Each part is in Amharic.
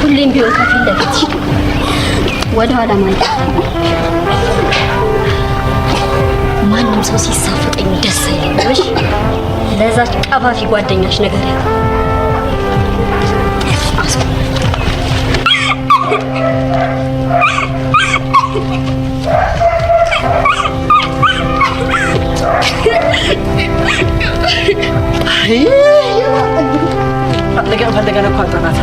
ሁሌም ቢሆን ከፊት ለፊት ወደ ኋላ ማለት ማንም ሰው ሲሳፍጠኝ ደስ አይለኝም። ለዛች ቀፋፊ ጓደኛሽ ነገር ያ ፈለገን እኮ አጣናት።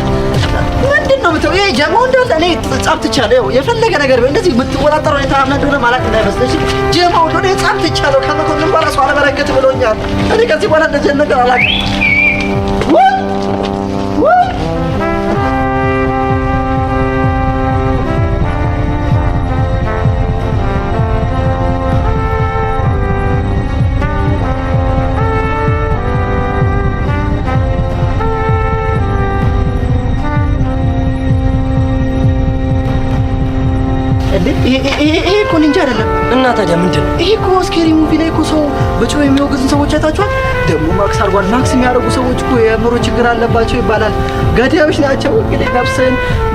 ምንድን ነው የምትለው? ይሄ ጀማው እንዳለ እኔ ጻፍትቻለሁ። የፈለገ ነገር እንደዚህ የምትወጣጠረው ሁኔታ ምን እንደሆነ ማለት እንዳይመስልሽ። ጀማው እንደሆነ ጻፍትቻለሁ። ከመኮንን በኋላ ሰው አለበረከት ብሎኛል። እኔ ከዚህ በኋላ እንደዚህ ነገር አላውቅም። ይሄ እኮ ኒንጃ አይደለም። እና ታዲያ ምንድን ነው? ይሄ እኮ ስኬሪ ሙቪ ላይ እኮ ሰው በጩኸት የሚወግዙን ሰዎች አይታችኋል? ደግሞ ማክስ አርጓል። ማክስ የሚያደርጉ ሰዎች እኮ የአእምሮ ችግር አለባቸው ይባላል። ገዳዮች ናቸው። እንግዲህ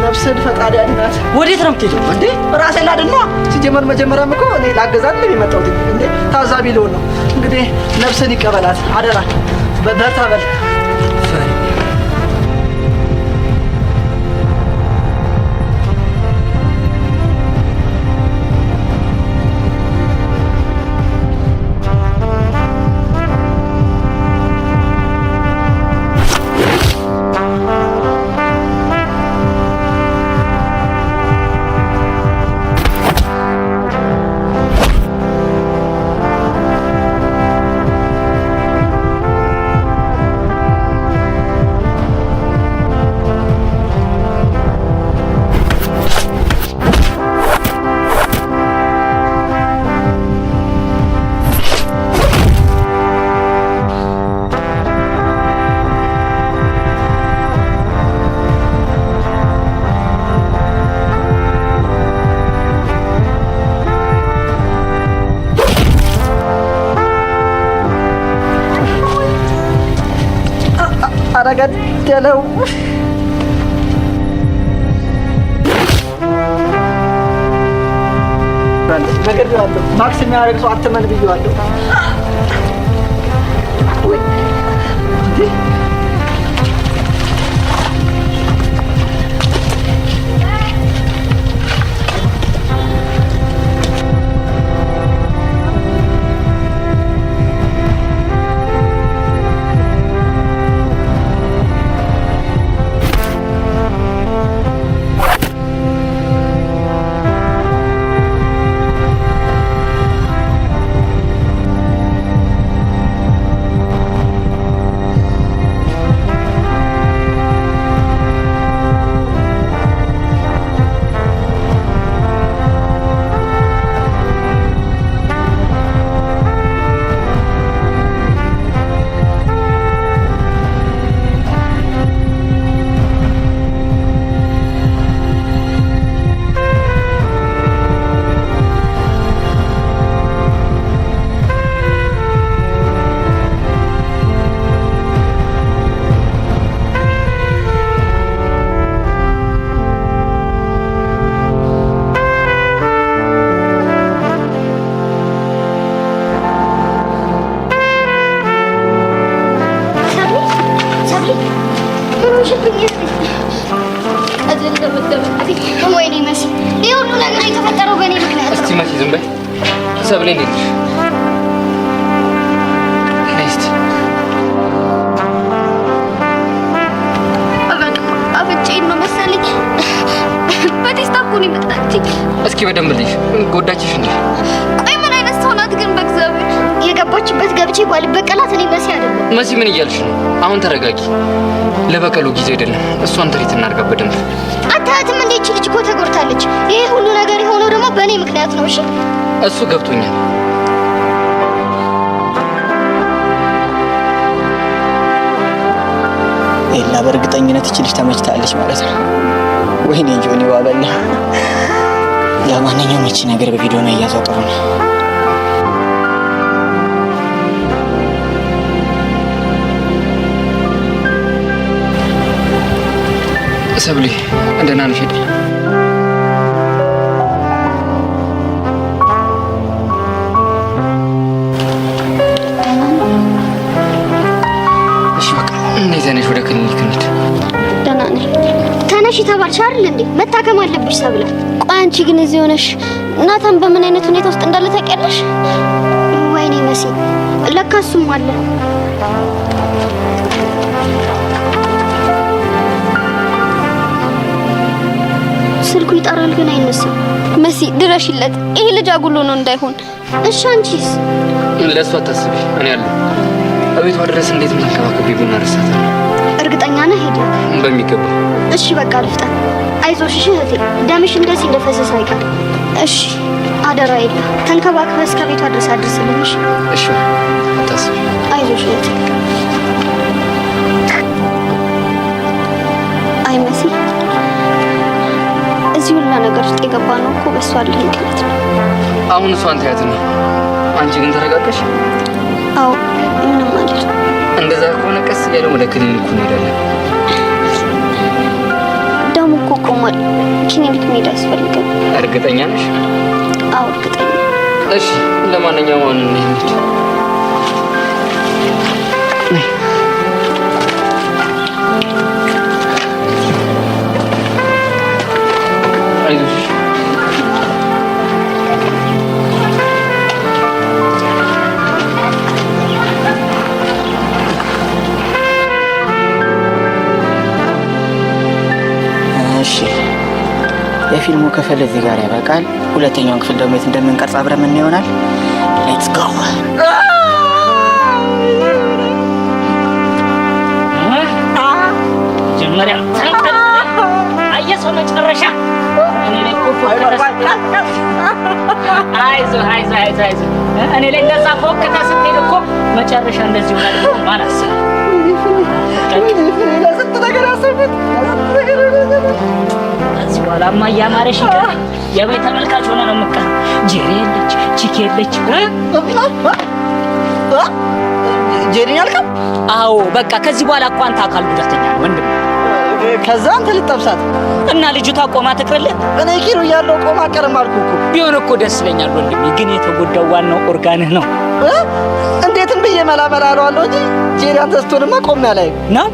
ነፍስን ፈጣሪ አድናት። ወዴት ነው የምትሄደው? እንዴ ራሴን ላድን ነዋ። ሲጀመር መጀመሪያም እኮ እኔ ላገዛት ነው የመጣሁት። እንዴ ታዛቢ ልሆን ነው። እንግዲህ ነፍስን ይቀበላት አደራ። በርታ በል። ገደለው። ነገር ያለው ማክስ የሚያደርግ ሰው አትመን ብዬዋለሁ። ወይኔ መሲ፣ ይሄ ሁሉ ነገር የተፈጠረው በእኔ ምክንያት ነው። እስቲ መሲ ዝም በይ። ሰብሌ እንዴት ነሽ? እስቲ አፍንጫዬን ነው መሰለኝ በቴስታ እኮ ነው የመጣችኝ። እስኪ በደንብ ልሽ ጎዳችሽ እንዴ? ቆይ ምን አይነት ሰው ናት ግን? በእግዚአብሔር የገባችበት ገብቼ ባልበቀላት እኔ መሲ አይደለም። መሲ ምን እያልሽ ነው? አሁን ተረጋጊ። ለበቀሉ ጊዜ አይደለም። እሷን ትሪት እናድርጋት በደንብ። አታያትም እንዴ? እቺ ልጅ እኮ ተጎድታለች። ይሄ ሁሉ ነገር የሆነው ደግሞ በእኔ ምክንያት ነው። እሺ እሱ ገብቶኛል። ኤላ በእርግጠኝነት እቺ ልጅ ተመችታለች ማለት ነው። ወይኔ ጆኒ ዋበላ። ለማንኛውም እቺ ነገር በቪዲዮ ነው እያዘው ጥሩ ነው። ሰብሊ ደህና ነሽ አይደል? እሺ በቃ ነይ ወደ ክሊኒክ እንሂድ። ደህና ነኝ። ተነሽ ተባልሽ አይደል እንዴ? መታከም አለብሽ ሰብለ። ቆይ አንቺ ግን እዚህ ሆነሽ ናታን በምን አይነት ሁኔታ ውስጥ እንዳለ ታውቂያለሽ? ወይኔ መሲ ለካ እሱም አለ። ስልኩ ይጠራል ግን አይነሳም። መሲ ድረሽለት፣ ይሄ ልጅ አጉሎ ነው እንዳይሆን። እሺ አንቺስ? ለእሱ አታስቢ፣ እኔ አለሁ። እቤቷ ድረስ እንዴት መንከባከብ ቢሆን አረሳታለሁ። እርግጠኛ ነህ? ሄደ በሚገባ። እሺ በቃ ልፍጠን። አይዞሽ እሺ እህቴ፣ ደምሽ እንደዚህ እንደፈሰሰ አይቀርም። እሺ አደራ የለ ተንከባክበህ እስከ ቤቷ ድረስ አድርስልኝ። እሺ አታስቢ። አይዞሽ እህቴ። አይ መሲ እዚህ ሁላ ነገር ውስጥ የገባ ነው እኮ በሷ አለህ ምክንያት ነው። አሁን እሷን ተያትና አንቺ ግን ተረጋጋሽ? አዎ ምንም አይደል። እንደዛ ከሆነ ቀስ እያለ ወደ ክሊኒኩ እንሄዳለን። ደሙ እኮ ቆሟል። ክሊኒክ መሄድ ያስፈልጋል። እርግጠኛ ነሽ? አዎ እርግጠኛ። እሺ ለማንኛውም እንሂድ። አይዞሽ። እሺ የፊልሙ ክፍል እዚህ ጋር ያበቃል። ሁለተኛውን ክፍል ደግሞ የት እንደምንቀርጽ አብረን ምን ይሆናል። ሌትስ ጎ። መጀመሪያ አየሰው መጨረሻ እኔ ላይ አይዞህ እኔ ላይ እንደዛ ፎክታ ስትሄድ እኮ መጨረሻ እንደዚህ ሆናል ማለት ነው። እዚህ በኋላማ እያማረሽ ይቀር የቤት ተመልካች ሆነ ነው የምትቀር። ጄሪ የለች ቺክ የለች። ጄሪ ያልከው? አዎ በቃ ከዚህ በኋላ እኮ አንተ አካል ጉዳተኛ ነው ወንድም። ከዛ አንተ ልጠብሳት እና ልጅቷ ቆማ ትቅርልህ። እኔ ኪሎ ያለው ቆማ ቀርም አልኩ እኮ። ቢሆን እኮ ደስ ይለኛል ወንድሜ፣ ግን የተጎዳው ዋናው ኦርጋንህ ነው። እንዴትም ብዬ መላመላ አለዋለሁ እንጂ ጄሪ አንተ ስትሆንማ ቆም ያላይ ነው።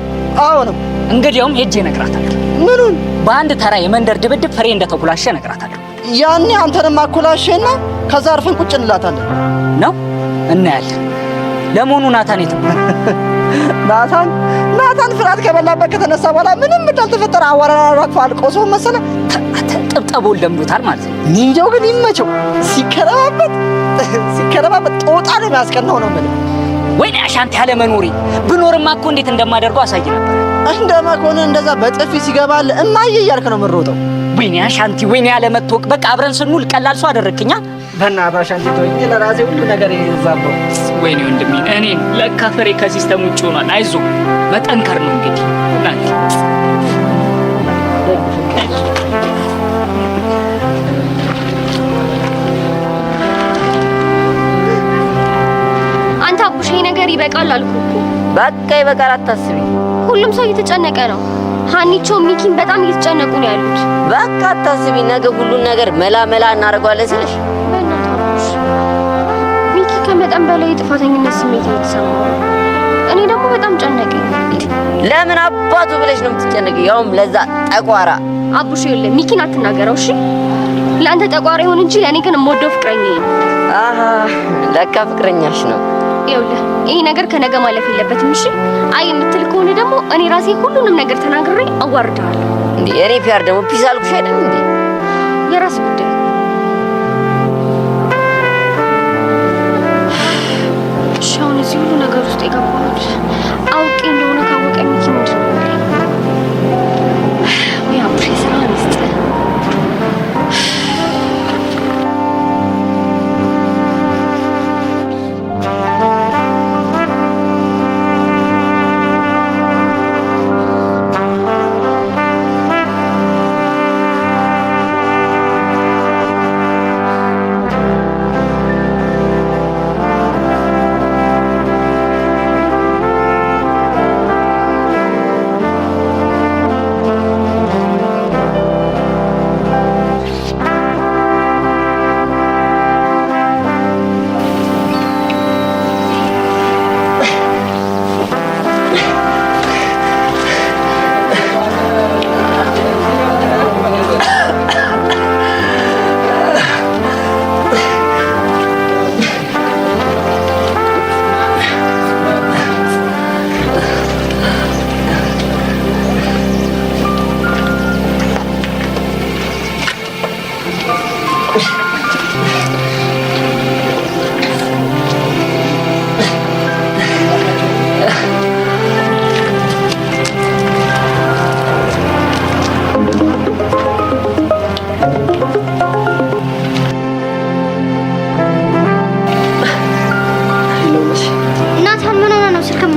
አዎ ነው። እንግዲያውም ሄጄ እነግራታለሁ። ምኑን? በአንድ ተራ የመንደር ድብድብ ፍሬ እንደተኩላሸ እነግራታለሁ። ያኔ አንተንም አኩላሸና ከዛ አርፈን ቁጭ እንላታለን ነው። እናያለን። ለመሆኑ ናታን የት ነው? ናታን ፍርሃት ከበላበት ከተነሳ በኋላ ምንም እንዳልተፈጠረ አወራራራቱ አልቆሶ መሰለ ጥብጠቡን ለምዶታል ማለት ነው። ኒንጃው ግን ይመቸው። ሲከረባበት ጦጣ ነው የሚያስቀናው ነው ማለት። ወይኔ አሻንት ያለ መኖሪ ብኖርማ እኮ እንዴት እንደማደርገው አሳይ ነበር። እንደማኮነ እንደዛ በጥፊ ሲገባል እማዬ እያልክ ነው የምሮጠው። ወይኔ አሻንቲ፣ ወይኔ ያለ መጥቶቅ። በቃ አብረን ስንውል ቀላል ሰው አደረክኛ። በእናትህ አሻንቲ ተወኝ፣ ለራሴ ሁሉ ነገር ይዛበው። ወይኔ ወንድሜ፣ እኔን ለካ ፍሬ ከሲስተም ውጭ ሆኗል። አይዞህ መጠንከር ነው እንግዲህ። አንተ አቡሽ ነገር ይበቃል አልኩህ እኮ። በቃ ይበቃል፣ አታስቢ። ሁሉም ሰው እየተጨነቀ ነው። ሀኒቾ ሚኪን በጣም እየተጨነቁ ነው ያሉት። በቃ አታስቢ፣ ነገ ሁሉን ነገር መላ እናደርገዋለን ስልሽ። በእናትህ አቡሽ፣ ሚኪ ከመጠን በላይ የጥፋተኝነት ስሜት እየተሰማው ነው። እኔ ደግሞ በጣም ጨነቀኝ። ለምን አባቱ ብለሽ ነው የምትጨነቂው? ያውም ለዛ ጠቋራ። አቡሽ ይኸውልህ ሚኪን አትናገረው እሺ? ለአንተ ጠቋራ ይሁን እንጂ ለእኔ ግን የምወደው ፍቅረኛዬ ነው። አሃ ለካ ፍቅረኛሽ ነው። ይኸውልህ ይሄ ነገር ከነገ ማለፍ የለበትም እሺ? አይ የምትል ከሆነ ደግሞ እኔ ራሴ ሁሉንም ነገር ተናግሬ አዋርደዋለሁ። እንዴ እኔ ፒያር ደግሞ ፒስ አልኩሽ አይደል እንዴ? የራስ ጉዳይ። እሺ አሁን እዚህ ሁሉ ነገር ውስጥ የገባሁት አውቄ እንደሆነ ካወቀ ሚኪ ምንድን ነው ወይ አቡሽ ስራ አንስጥ።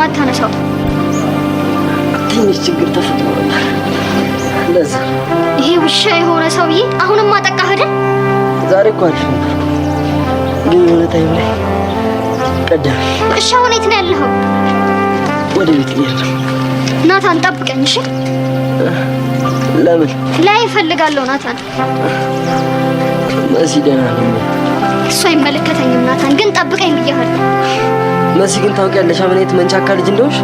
ማታነሳው? ትንሽ ችግር ተፈጥሮ ነበር ለዛ። ይሄ ውሻ የሆነ ሰውዬ አሁንም ማጠቃህ አይደል? ዛሬ እኮ አሪፍ ነበር ግን የሆነ ታይም ላይ ቀደም። እሺ አሁን የት ነው ያለኸው? ወደ ቤት ልሄድ ነው። ናታን ጠብቀኝ እሺ? ለምን? ላይ እፈልጋለሁ ናታን። መሲ ደህና ነኝ። እሱ አይመለከተኝም ናታን፣ ግን ጠብቀኝ ብያለሁ። መሲ ግን ታውቂያለሽ ምን አይነት መንቻካ ልጅ እንደሆንሽ።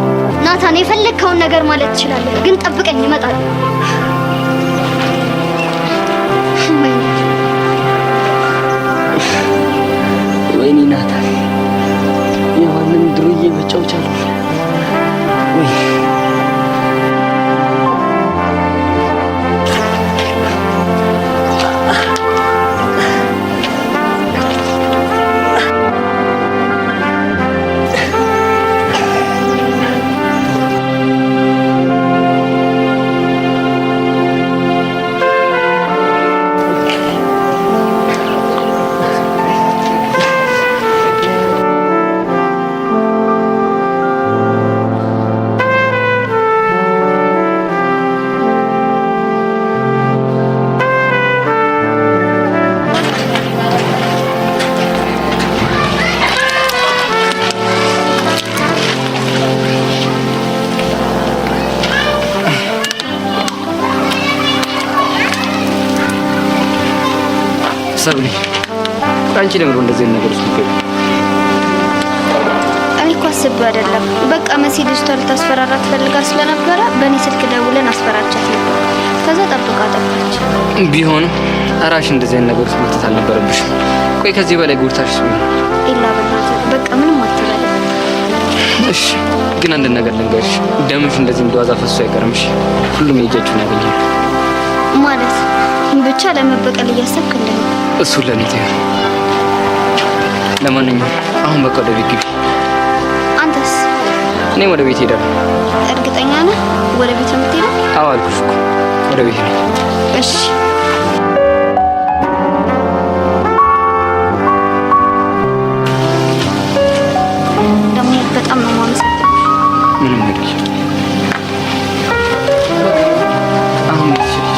ናታን የፈለግከውን ነገር ማለት ትችላለህ፣ ግን ጠብቀኝ እመጣለሁ። ወይኔ ናታን የማንም ድሩዬ መጫወቻ ነው። ወይ ሰብሊ አንቺ ለምን እንደዚህ ነገር ውስጥ ገብ? እኔ እኮ አስቤው አይደለም። በቃ መሲ ልጅቷ ልታስፈራራት ፈልጋ ስለነበረ በእኔ ስልክ ደውለን አስፈራቻት ነበር። ከዛ ጠብቃ ጠፋች። ቢሆንም እራሽ እንደዚህ ነገር ውስጥ መጥተት አልነበረብሽ። ቆይ ከዚህ በላይ ጉርታሽ ነው። ኢላ በእናትህ በቃ ምንም አትበል። እሺ ግን አንድ ነገር ልንገርሽ፣ ደምሽ እንደዚህ እንደዋዛ ፈሶ አይቀርምሽ። ሁሉም የእጃችሁን ያገኛል ማለት ብቻ ለመበቀል እያሰብክ እንደሆነ እሱ ለኔት ነው። ለማንኛውም አሁን በቃ ወደ ቤት ግቢ። አንተስ? እኔ ወደ ቤት ሄዳለሁ። እርግጠኛ ነህ ወደ ቤት ነው የምትሄደው? አዎ አልኩሽ እኮ ወደ ቤት ነው። እሺ ደግሞ በጣም ነው የማመሰግነው። ምንም አይደለም። አሁን ይችላል።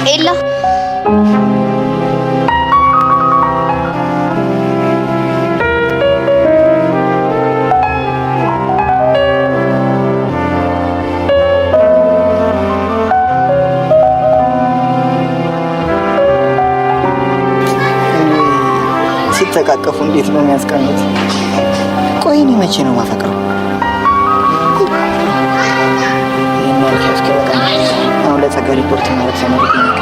ኤላ ሲተቃቀፉ እንዴት ነው የሚያስቀኑት? ቆይ እኔ መቼ ነው ማፈቅረው? የሚያልክ ያስከበቃ አሁን ለጸጋ ሪፖርት ማለት ሰመሪ ነገር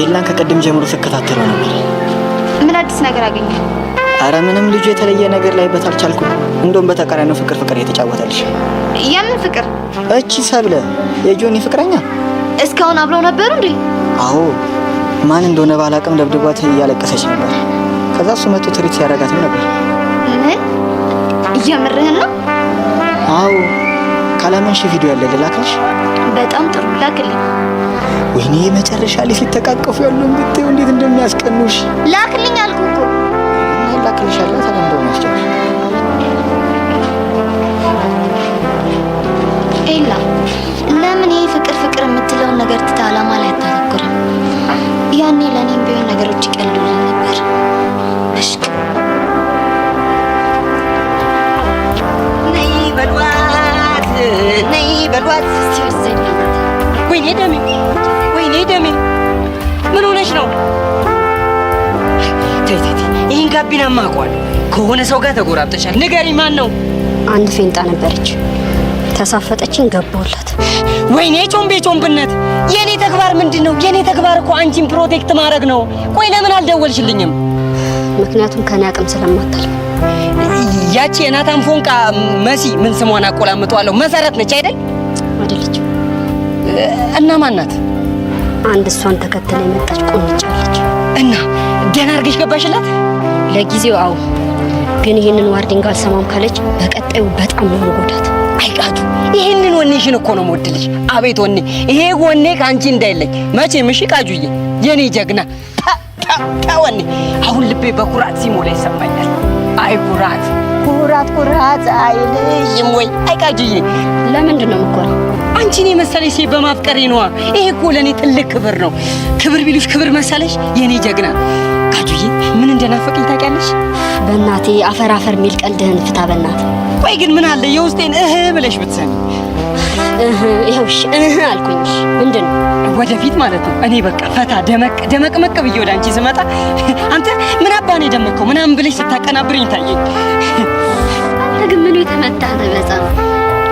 ኤላን ከቀደም ጀምሮ ስከታተለው ነበር። ምን አዲስ ነገር አገኘ? አረ ምንም፣ ልጁ የተለየ ነገር ላይበት አልቻልኩም። እንደውም በተቃራኒው ፍቅር እየተጫወተልሽ። የምን ፍቅር? እቺ ሰብለ የጆኒ ፍቅረኛ። እስካሁን አብረው ነበሩ እንዴ? አዎ፣ ማን እንደሆነ ባላቅም ደብድቧት እያለቀሰች ነበር። ከዛ እሱ መጥቶ ትሪት ሲያደርጋትም ነበር። ምን? እየምርህን ነው? አዎ፣ ካላመንሽ ቪዲዮ ያለ ልላክልሽ። በጣም ጥሩ ላክልኝ። ወይኔ መጨረሻ ላይ ሲተቃቀፉ ያሉን ብትይው እንዴት እንደሚያስቀኑሽ። ላክልኝ አልኩህ እኮ። ላክልሻለሁ። ታዲያ እንደሆነ ያስጨርሽ። ኤላ ለምን ይሄ ፍቅር የምትለውን ነገር ትተህ ዓላማ ላይ አታተኩርም? ያኔ ለእኔም ቢሆን ነገሮች ይቀሉልኝ ነበር። እሺ ነይ በሏት፣ ነይ በሏት። ወይኔ ደሜ፣ ወይኔ ደሜ፣ ምን ሆነሽ ነው? ተይ ተይ፣ ይህን ጋቢናማ አውቀዋለሁ። ከሆነ ሰው ጋር ተጎራብጠሻል። ንገሪ፣ ማን ነው? አንድ ፌንጣ ነበረች። ተሳፈጠችኝ ገባውላት። ወይኔ ጮምቤነት የኔ ተግባር ምንድነው? የኔ ተግባር እኮ አንቺን ፕሮቴክት ማድረግ ነው። ቆይ ለምን አልደወልሽልኝም? ምክንያቱም ከኔ አቅም ስለማታል። ያቺ የናታን ፎንቃ መሲ ምን ስሟን አቆላምጠዋለሁ መሰረት ነች አይደል? አይደለች። እና ማናት? አንድ እሷን ተከተለ የመጣች ቁንጫለች። እና ደህና አድርገሽ ገባሽላት? ለጊዜው አዎ፣ ግን ይሄንን ዋርዲንግ አልሰማም ካለች በቀጣዩ በጣም ነው ጎዳት። አይቃቱ ይሄንን ወኔሽን እኮ ነው የምወድልሽ። አቤት ወኔ! ይሄ ወኔ ካንቺ እንዳይለኝ መቼም። እሺ ቃጁዬ የኔ ጀግና ወኔ! አሁን ልቤ በኩራት ሲሞላ ይሰማኛል። አይ ኩራት ኩራት አይልሽም ወይ? አይ ቃጁዬ ለምንድን ነው የምትኮራው? አንቺን የመሰለሽ ሴት በማፍቀሬ ነዋ። ይሄ እኮ ለኔ ትልቅ ክብር ነው። ክብር ቢሉሽ ክብር መሰለሽ የኔ ጀግና። ቃጁዬ ምን እንደናፈቀኝ ታውቂያለሽ? በእናቴ አፈር ሚል ቀልድህን ፍታ በእናት። ቆይ ግን ምን አለ የውስጤን ብለሽ ብትሰሚ? ይኸውሽ አልኩኝሽ። ምንድን ነው? ወደፊት ማለት ነው። እኔ በቃ ፈታ ደመቅመቅ ብዬ ወደ አንቺ ስመጣ አንተ ምን አባኔ ደመቀው ምናምን ብለሽ ስታቀናብርኝ ታየኝ። አንተ ግን ምኑ የተመታህ ነው? በጣም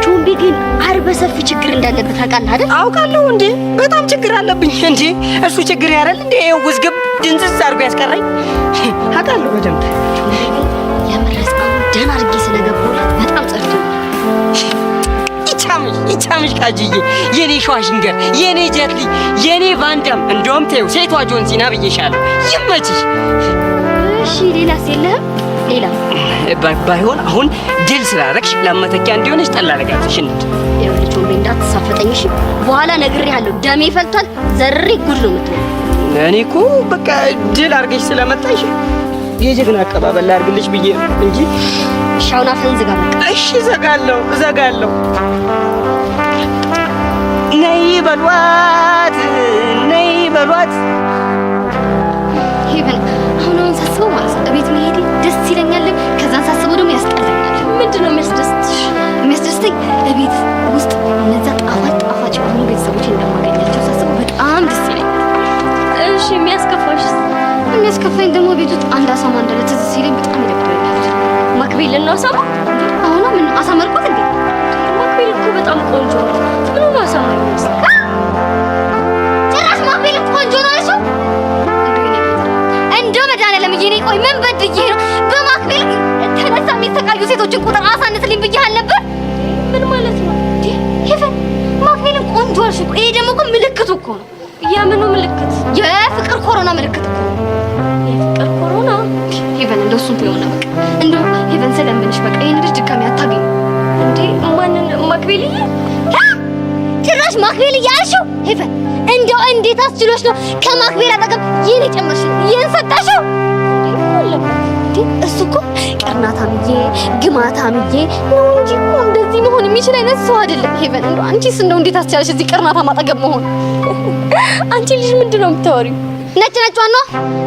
ቾምቤ ግን አርበ ሰፊ ችግር እንዳለበት ታውቃለህ አይደል? አውቃለሁ እንዴ፣ በጣም ችግር አለብኝ እንዴ። እሱ ችግር ያረል እንዴ ውዝግብ ድንዝዝ አድርጎ ያስቀረኝ አውቃለሁ በደንብ። የምረጽ ደህና አድርጌ ስለገባሁላት በጣም ጸድቶ ይቻምሽ ቃጅዬ፣ የኔ ሸዋሽንገር፣ የኔ ጀትሊ፣ የኔ ቫንዳም። እንደውም ተይው ሴቷ ጆን ሲና ብዬሻለሁ። ይመችሽ። እሺ ሌላስ የለህም? ሌላ ባይሆን አሁን ድል ስላደረግሽ ለመተኪያ እንዲሆነሽ ጠላ ለጋብዝሽ እንሂድ። ይኸውልህ ቾምቤ እንዳትሳፈጠኝ እሺ። በኋላ ነግሬሃለሁ፣ ደሜ ፈልቷል። ዘሬ ጉድ ነው የምትሆነው። እኔ እኮ በቃ ድል አድርገሽ ስለመጣሽ የጀግና አቀባበል ላድርግልሽ ብዬ እንጂ። እሺ አሁን አፍህን ዝጋ በቃ። እሺ እዘጋለሁ። ነይ በሏት ሄቨን፣ አሁን ሳስበው ማለት ነው እቤት መሄድ ደስ ይለኛል። ከዛን ሳስበው ደግሞ ያስጠላኛል። ምንድን ነው የሚያስደስትሽ? የሚያስደስተኝ እቤት ውስጥ እነዛ ጣፋጭ የሆኑ ቤተሰቦች እንደማገኛቸው ሳስበው በጣም ደስ ይለኛል። እሺ የሚያስከፋኝ ደግሞ ቤት ውስጥ አንድ አሳማ እንዳለ ትዝ ሲለኝ በጣም ይደብረኛል። ማክቤል እና አሳማ አሁን ምን አሳመርኩት እንዴ? ማክቤል እኮ በጣም ቆንጆ ነው። ምን ነው አሳማ ይመስል ጭራሽ ማክቤል ቆንጆ ነው እሱ። እንደው መድኃኒዓለም የኔ ቆይ ምን በድዬ ነው በማክቤል ተነሳ የሚሰቃዩ ሴቶችን ቁጥር አሳንስልኝ ብዬሽ ነበር። ምን ማለት ነው እንዴ? ሄቨን ማክቤልን ቆንጆ አልሽ እኮ። ይሄ ደግሞ እኮ ምልክቱ እኮ ነው። የምኑ ምልክት? የፍቅር ኮሮና ምልክት እኮ። የፍቅር ኮሮና? ሄቨን እንደው እሱን ትሆነ በቃ እንደው ሄቨን ስለምንሽ በቃ ይሄን ልጅ ድጋሚ አታገኝ እንዴ? ማንን? ማክቤልዬ? ጭራሽ ማክቤልዬ አልሽው? ሄቨን እንደው እንዴት አስችሎሽ ነው ከማክቤል አጠገብ ይሄን ጨመርሽ? ይሄን ሰጣሽው? እሱ እኮ ቀርናታምዬ ግማታምዬ ነው እንጂ እኮ እንደዚህ መሆን የሚችል አይነት ሰው አይደለም። ሄቨን እንደው አንቺስ እንደው እንዴት አስቻለሽ እዚህ ቀርናታም አጠገብ መሆን? አንቺ ልጅ ምንድን ነው የምታወሪው? ነጭ ነው።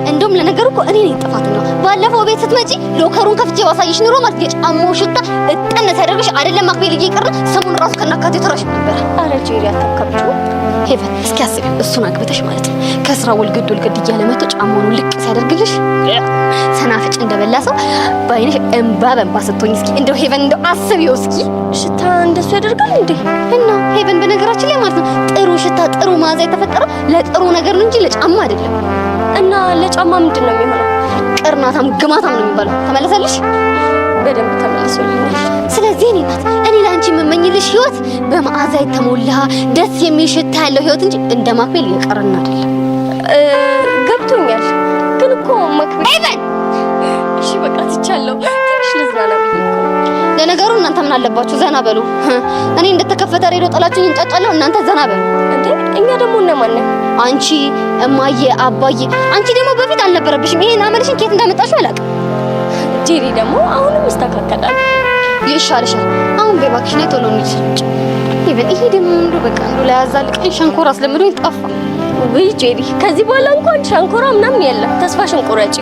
እንደውም ለነገሩ እኮ እኔ ነኝ ጥፋተኛ። ባለፈው ቤት ስትመጪ ሎከሩን ከፍቼ ባሳይሽ ኑሮ ማለት የጫማው ሽታ እጠነ ሲያደርግሽ አይደለም ማክቤልዬ ይቀር ሰሙን ራሱ ከናካቴ ተራሽ ነበር። አረ ጄሪ አታከብቹ። ሄቨን እስኪ አስቢ፣ እሱን አግብተሽ ማለት ነው ከስራ ወልገድ እያለ መጥቶ ጫማውን ልቅ ሲያደርግልሽ ሰናፍጭ እንደበላ ሰው ባይነሽ እንባ በእንባ ስትሆኝ እስኪ እንደው ሄቨን እንደው አስቢው እስኪ። ሽታ እንደሱ ያደርጋል እንዴ? እና ሄቨን በነገራችን ላይ ማለት ነው ጥሩ ሽታ ጥሩ መዓዛ የተፈጠረው ለጥሩ ነገር ነው እንጂ ለጫማ አይደለም። እና ለጫማ ምንድን ነው የሚሆነው? ቅርናታም ግማታም ነው የሚባለው። ተመለሰልሽ? በደንብ ተመልሶልኛል። ስለዚህ እኔ ናት እኔ ለአንቺ የምመኝልሽ ህይወት በመዓዛ የተሞላ ደስ የሚል ሽታ ያለው ህይወት እንጂ እንደ ማክቤል የቀረና አይደለም። ገብቶኛል። ግን እኮ ማክቤል ሄቨን፣ እሺ በቃ ትቻለሁ። ትንሽ ልዝናና ብዬ እኮ። ለነገሩ እናንተ ምን አለባችሁ? ዘና በሉ። እኔ እንደተከፈተ ሬዲዮ ጥላችሁኝ እንጫጫለሁ፣ እናንተ ዘና በሉ። እንዴ እኛ ደግሞ እነማን ነን? አንቺ እማዬ፣ አባዬ። አንቺ ደግሞ በፊት አልነበረብሽም። ይሄን አመልሽን ከየት እንዳመጣሽው አላውቅም። ጄሪ ደግሞ አሁንም ይስተካከላል። ይሻልሻል። አሁን በባክሽ ነይ ቶሎ እንሂድ። ይሄ ደግሞ እንደው በቃ እንደው ላያዛልቀኝ ሸንኮራ አስለምዶኝ ጠፋ። ወይ ጄሪ ከዚህ በኋላ እንኳን ሸንኮራ ምናምን የለም። ተስፋሽን ቁረጪ።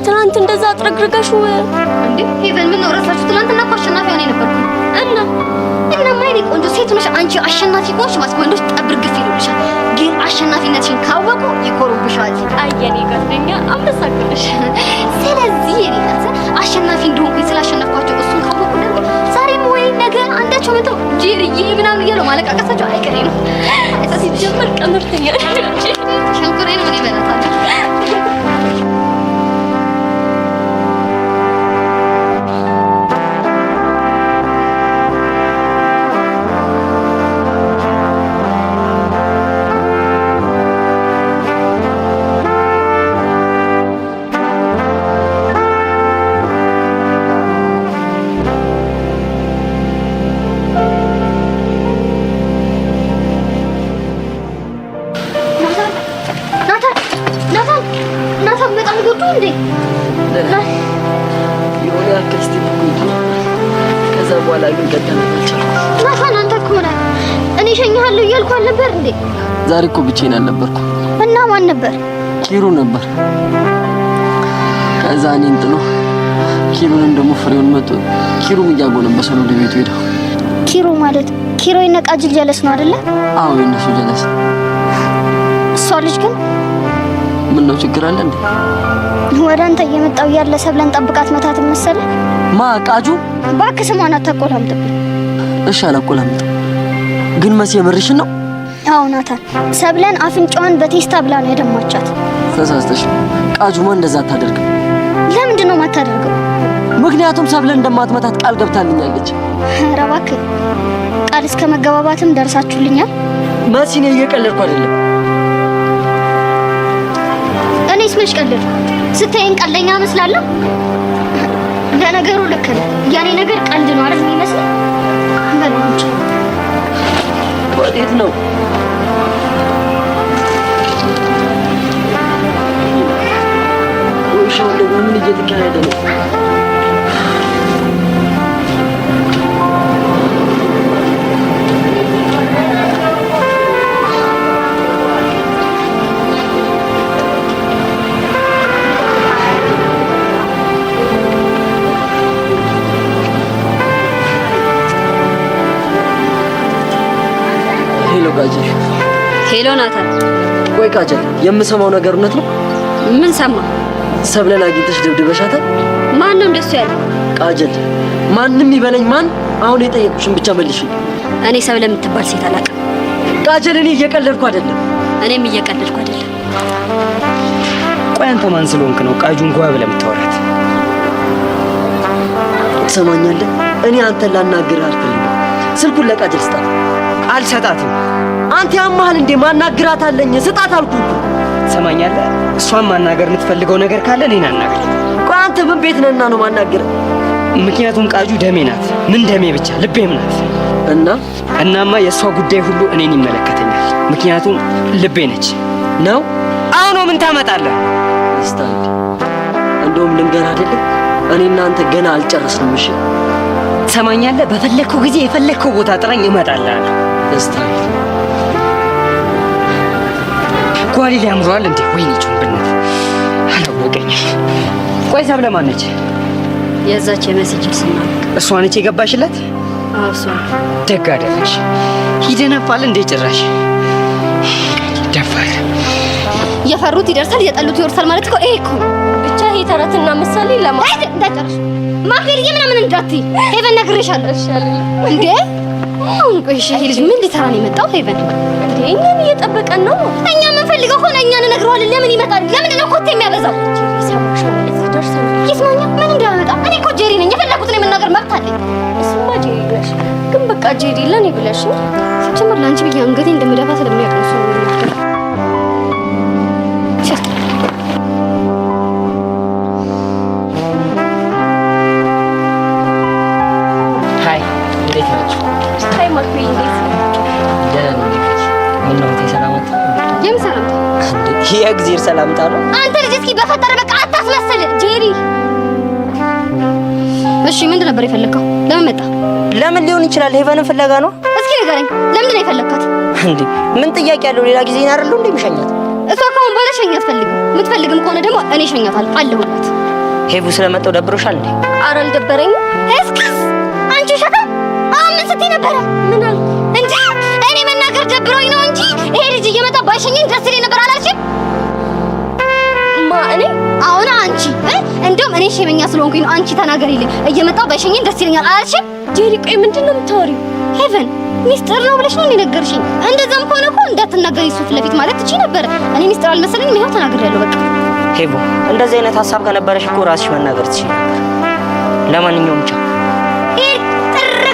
ትናንት እንደዛ አጥረግርገሹ እንዴ ሄቨን ምን ነው ረሳችሁ? ትናንትና እኮ አሸናፊ ሆነ ነበርኩ እና ማይኔ ቆንጆ ሴት ነሽ አንቺ። አሸናፊ ሆንሽ ማለት ወንዶች ጠብር ግፍ ይሉልሻል፣ ግን አሸናፊነትሽን ካወቁ ይኮሩብሻል። አየኔ ጋርደኛ አመሰግንሽ። ስለዚህ የኔ ናት አሸናፊ እንደሆንኩኝ ስላሸነፍኳቸው እሱን ካወቁ ደግሞ ዛሬም ወይ ነገ አንዳች እሳቸው መጥተው ጄሪዬ ምናምን እያለው ማለቃቀሳቸው አይቀሬ ነው። ሲጀመር ቀመርተኛ ሸንኮሬ ነው እኔ እበላታለሁ። ዛሬ እኮ ብቻዬን አልነበርኩም። እና ማን ነበር? ኪሩ ነበር። ከዛ እኔን ጥሎ ኪሩንም ደግሞ ፍሬውን መጥቶ ኪሩም እያጎነበሰ ነው ወደ ቤቱ ሄደው። ኪሩ ማለት ኪሩ የነቃጅል ጀለስ ነው አይደለ? አዎ የነሱ ጀለስ። እሷ ልጅ ግን ምን ነው ችግር አለ እንዴ? ወደ አንተ እየመጣው ያለ ሰብለን ጠብቃት መታት መሰለ። ማ ቃጁ? እባክህ ስሟን አታቆላምጥብኝ። እሺ አላቆላምጥም። ግን መሲ የምርሽን ነው? አዎ ናታን፣ ሰብለን አፍንጫዋን በቴስታ ብላ ነው የደማቻት። ተሳስተሽ። ቃጁማ እንደዛ አታደርግም። ለምንድን ነው የማታደርገው? ምክንያቱም ሰብለን እንደማትመታት ቃል ገብታልኛለች። ኧረ እባክህ ቃል እስከ መገባባትም ደርሳችሁልኛል። መሲ እኔ እየቀለድኩ አይደለም። እኔስ መች ቀለድኩ? ስታየኝ ቀልደኛ እመስላለሁ? ለነገሩ ልክ ነህ። ያኔ ነገር ቀልድ ነው አይደል የሚመስለው? በላንቺ ወዴት ነው? ውሻው ደግሞ ምን እየተካሄደ ነው? ሄሎ ናታን። ቆይ ቃጀል፣ የምሰማው ነገር እውነት ነው? ምን ሰማ? ሰብለን አግኝተሽ ደብድበሻታል? ማን ነው እንደሱ ያለው? ቃጀል፣ ማንም ይበለኝ ማን፣ አሁን የጠየቁሽን ብቻ መልሽኝ። እኔ ሰብለ የምትባል ሴት አላውቅም። ቃጀል፣ እኔ እየቀለድኩ አይደለም። እኔም እየቀለድኩ አይደለም። ቆይ አንተ ማን ስለሆንክ ነው ቃጁን ጓ ብለህ የምታወራት? ትሰማኛለህ? እኔ አንተን ላናግርህ አልፈልግም። ስልኩን ለቃጀል ስጣት። አልሰጣትም። አንተ ያማህል እንዴ? ማናግራት አለኝ። ስጣት አልኩህ እኮ። ትሰማኛለህ? እሷን ማናገር የምትፈልገው ነገር ካለ እኔን አናግር። ቆይ አንተ ምን ቤት ነህና ነው ማናገር? ምክንያቱም ቃጁ ደሜ ናት። ምን ደሜ ብቻ ልቤም ናት። እናማ የእሷ ጉዳይ ሁሉ እኔን ይመለከተኛል። ምክንያቱም ልቤ ነች ነው። አሁን ምን ታመጣለህ? ስታንድ እንደውም ልንገርህ አይደለም እኔ እናንተ ገና አልጨረስንም። እሺ ትሰማኛለህ? በፈለግከው ጊዜ የፈለግከው ቦታ ጥራኝ፣ እመጣልሃለሁ። ስታንድ ጓሊ ሊያምሯል እንዴ? ወይኔ ጮምብነት አላወቀኝም። ቆይ ሰብለ ማን ነች? የዛች የመሲጅል ስማ። እሷ ነች የገባሽለት? አዎ እሷ። ደግ አደረግሽ። ይደነፋል እንዴ ጭራሽ ደፋር። የፈሩት ይደርሳል የጠሉት ይወርሳል ማለት እኮ ይሄ እኮ ብቻ ይሄ ተረትና ምሳሌ ለማለት እንዳጨርሽ ማክሪዬ ምናምን እንዳትይ። ሄቨን ነግሬሻለሁ። እሺ እንዴ አሁን ቆይ እሺ፣ ይሄ ልጅ ምን ሊሰራ ነው የመጣው? ሄቨን እንዴ እኛን እየጠበቀን ነው። እኛ የምንፈልገው ሆነ እኛን እነግረዋለን። ለምን ይመጣል? ለምንድን ነው ኮቴ የሚያበዛው? ይስማኛ ምን እንዳመጣ። እኔ እኮ ጄሪ ነኝ። የፈለኩትን የመናገር መብት አለኝ። እሱማ ጄሪ ብለሽ ግን በቃ ጄሪ ለኔ ብለሽ ነው። ሲጀመር ለአንቺ ብዬ አንገቴ እንደምደፋ ስለሚያውቅ ነው እሱ የሚናገር። ሃይ እንዴት ናችሁ? ሃይ ማክሪ እንዴት ነው? ደህና ነኝ። ምን ነው ተሰላምታ? የምን ሰላምታ? የእግዚአብሔር ሰላምታ ነው። አንተ ልጅ እስኪ በፈጠረ በቃ አታስመስል ጄሪ። እሺ ምንድን ነበር የፈለከው? ለምን መጣ? ለምን ሊሆን ይችላል? ሄቨንን ፍለጋ ነው። እስኪ ንገረኝ፣ ለምንድን ነው የፈለካት? እንዴ ምን ጥያቄ ያለው? ሌላ ጊዜ አይደለም እንዴ የሚሸኛት? እሷ ካሁን በኋላ ሸኛት ፈልግ። የምትፈልግም ከሆነ ደግሞ እኔ ሸኛታለሁ አለሁላት። ሄቡ ስለመጣው ደብሮሻል እንዴ? ኧረ አልደበረኝም። እስኪስ አንቺ ሸታ አሁን ምን ስትይ ነበረ? ምን አልኩ እንጂ እኔ መናገር ደብሮኝ ነው እንጂ ይሄ ልጅ እየመጣ ባይሸኘኝ ደስ ይለኝ ነበር አላልሽም? እኔ አሁን አንቺ እንደውም እኔ ሸመኛ ስለሆንኩኝ ነው አንቺ ተናገሪልኝ። እየመጣው ባይሸኘኝ ደስ ይለኛል አላልሽም? ጄሪ ቆይ ምንድን ነው የምታወሪው? ሄቨን ሚስጥር ነው ብለሽ ነው የነገርሽኝ? እንደዛም ከሆነ እኮ እንዳትናገሪ ሱፍ ለፊት ማለት ትችይ ነበር። እኔ ሚስጥር አልመሰለኝም። ይኸው ተናግሬያለሁ። በቃ ሄቦ እንደዚህ አይነት ሀሳብ ከነበረሽ እኮ ራስሽ መናገር ትችይ ነበር። ለማንኛውም ቻው።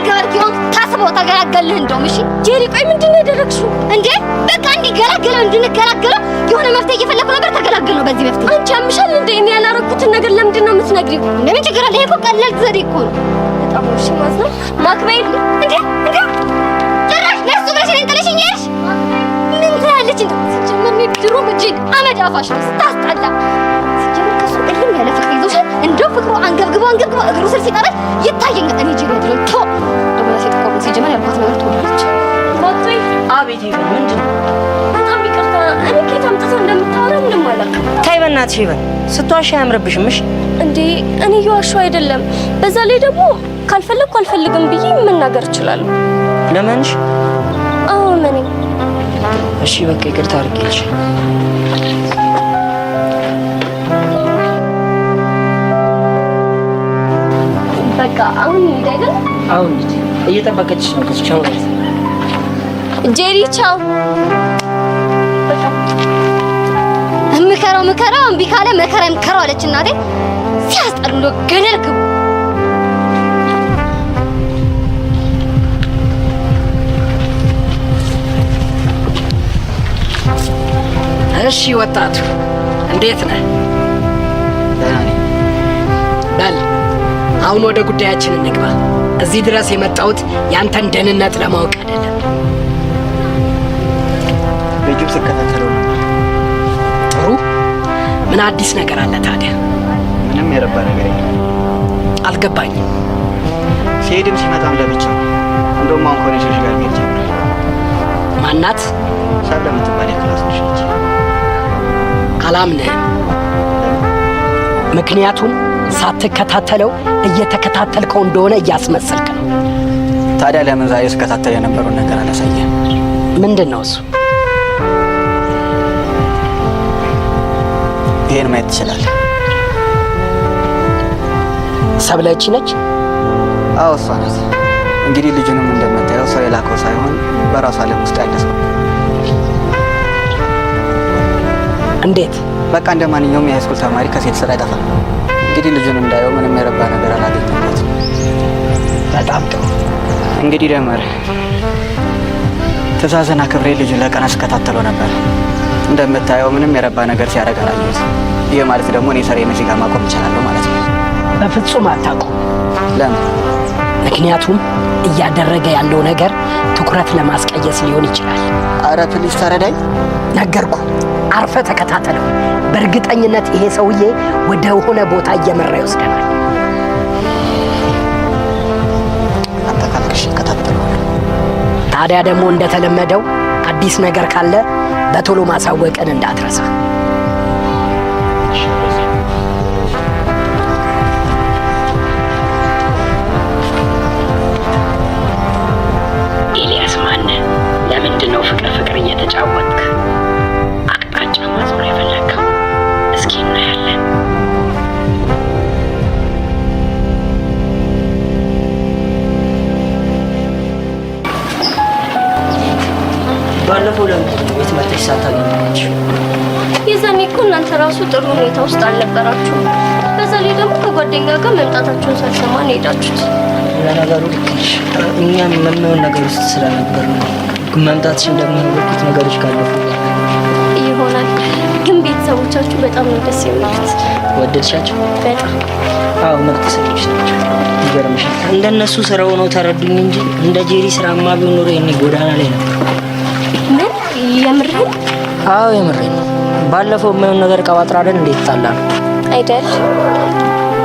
ገርጊውን ታስበው ተገላገልህ እንደውም። እሺ ጄሪ ቆይ ምንድነው ያደረግሽው እንዴ? በቃ እንዲገላገለው እንድንገላገለው የሆነ መፍትሄ እየፈለኩ ነበር። ተገላገለው በዚህ መፍትሄ። አንቺ አምሻል እንዴ? እኔ ያላረኩትን ነገር ለምንድን ነው የምትነግሪው? ለምን ችግር አለ? ይሄ እኮ ቀላል ዘዴ እኮ ነው። በጣም እሺ ማዝነው ማክበይል እንዴ ጭራሽ ለሱ ብለሽ እኔን ጥለሽኝ ሄድሽ። ምን ትያለች እንዴ? ሲጀመር ነው ድሮ እጅግ አመድ አፋሽ ነው ስታስጠላ። ሲጀመር ከሱ እልም ያለ ፍቅር ይዞሻል። እንደው ፍቅሩ አንገብግቦ እግሩ ስር ሲጠረሽ ይታየኛል። እኔ ጄሪ ድሮ ቶ ሲጀመር ያልኳት ነገር ትሆናለች። ማጥይ አቤት ይሄ ምንድን ነው? በጣም ይቅርታ። እኔ ከየት አምጥተህ እንደምታወራ ምንም አላውቅም። ተይ በእናትሽ ይበል። ስትዋሺ አያምርብሽም። እሺ እንዴ እኔ እየዋሸሁ አይደለም። በዛ ላይ ደግሞ ካልፈለግኩ አልፈልግም ብዬ መናገር እችላለሁ። ለምንሽ? አዎ ለምን? እሺ በቃ ይቅርታ አድርጌልሽ። በቃ አሁን ይደገም። አሁን እየጠበቀችሽ ነው። ቻው ጄሪ ቻው። ምከራው እምቢ ካለ መከራ ምከራው አለች እናቴ። ሲያስጠሉ ነው ገደል ግቡ። እሺ ወጣቱ እንዴት ነህ? በል አሁን ወደ ጉዳያችን እንግባ። እዚህ ድረስ የመጣሁት ያንተን ደህንነት ለማወቅ አይደለም። ልጁ ስከታተለው ነው። ጥሩ። ምን አዲስ ነገር አለ ታዲያ? ምንም የረባ ነገር የለም። አልገባኝም። ሲሄድም ሲመጣም ለብቻው። እንደውም አሁን ኮሌጆች ጋር መሄድ ጀምሯል። ማናት? ሳብ ለምትባል የክላስ ልጅ ነች። አላምንህም። ምክንያቱም ሳትከታተለው እየተከታተልከው እንደሆነ እያስመሰልክ ነው። ታዲያ ለምን ዛሬ ስከታተል የነበረውን ነገር አላሳየህ? ምንድን ነው እሱ? ይሄን ማየት ትችላለህ። ሰብለች ነች? አዎ እሷ ናት። እንግዲህ ልጁንም እንደምታየው ሰው የላከው ሳይሆን በራሷ ዓለም ውስጥ ያለ ሰው። እንዴት? በቃ እንደ ማንኛውም የሃይስኩል ተማሪ ከሴት ስራ አይጠፋም። እንግዲህ ልጁን እንዳየው ምንም የረባ ነገር አላገኘበትም። በጣም ጥሩ። እንግዲህ ደመረ ትእዛዝን አክብሬ ልጁን ለቀን ስከታተለው ነበር። እንደምታየው ምንም የረባ ነገር ሲያደርግ አላየሁትም። ይህ ማለት ደግሞ እኔ ስራዬን እዚህ ጋር ማቆም እችላለሁ ማለት ነው። በፍጹም አታውቁም። ለምን? ምክንያቱም እያደረገ ያለው ነገር ትኩረት ለማስቀየስ ሊሆን ይችላል። አረ ፕሊዝ ተረዳኝ። ነገርኩ። አርፈ ተከታተለው። በእርግጠኝነት ይሄ ሰውዬ ወደ ሆነ ቦታ እየመራ ይወስደናል። አንተ ካልክሽ እከታተለዋለሁ። ታዲያ ደግሞ እንደተለመደው አዲስ ነገር ካለ በቶሎ ማሳወቅን እንዳትረሳ። ኤልያስ ማነህ? ለምንድን ነው ፍቅር እየተጫወትክ አቅጣጫ ማዞር የፈለግከው? እስኪ እናያለን። ባለፈው ለምንድን ነው ቤት መጥተሽ ሳታገኛችሁ? የዛኔ እኮ እናንተ ራሱ ጥሩ ሁኔታ ውስጥ አልነበራችሁም። በዛ ላይ ደግሞ ከጓደኛ ጋር መምጣታችሁን ሳልሰማ ነው የሄዳችሁት። ለነገሩ ልክ ነሽ። እኛም የማይሆን ነገር ውስጥ ስለነበር ነው መምጣትሽን ደግሞ ያወቅሁት ነገሮች ካለፉ ይሆናል። ግን ቤተሰቦቻችሁ በጣም ነው ደስ የሚሉት። ወደድሻቸው? በጣም አዎ፣ ምርጥ ሰዎች ናቸው። ይገርምሻል፣ እንደነሱ ስራው ነው ተረዱኝ እንጂ እንደ ጄሪ ስራማ ቢሆን ኖሮ የኔ ጎዳና ላይ ነበር። ምን የምርህን? አዎ የምሬን ነው። ባለፈው የማይሆን ነገር ቀባጥራለን እንዴት ጣላ ነው አይደል?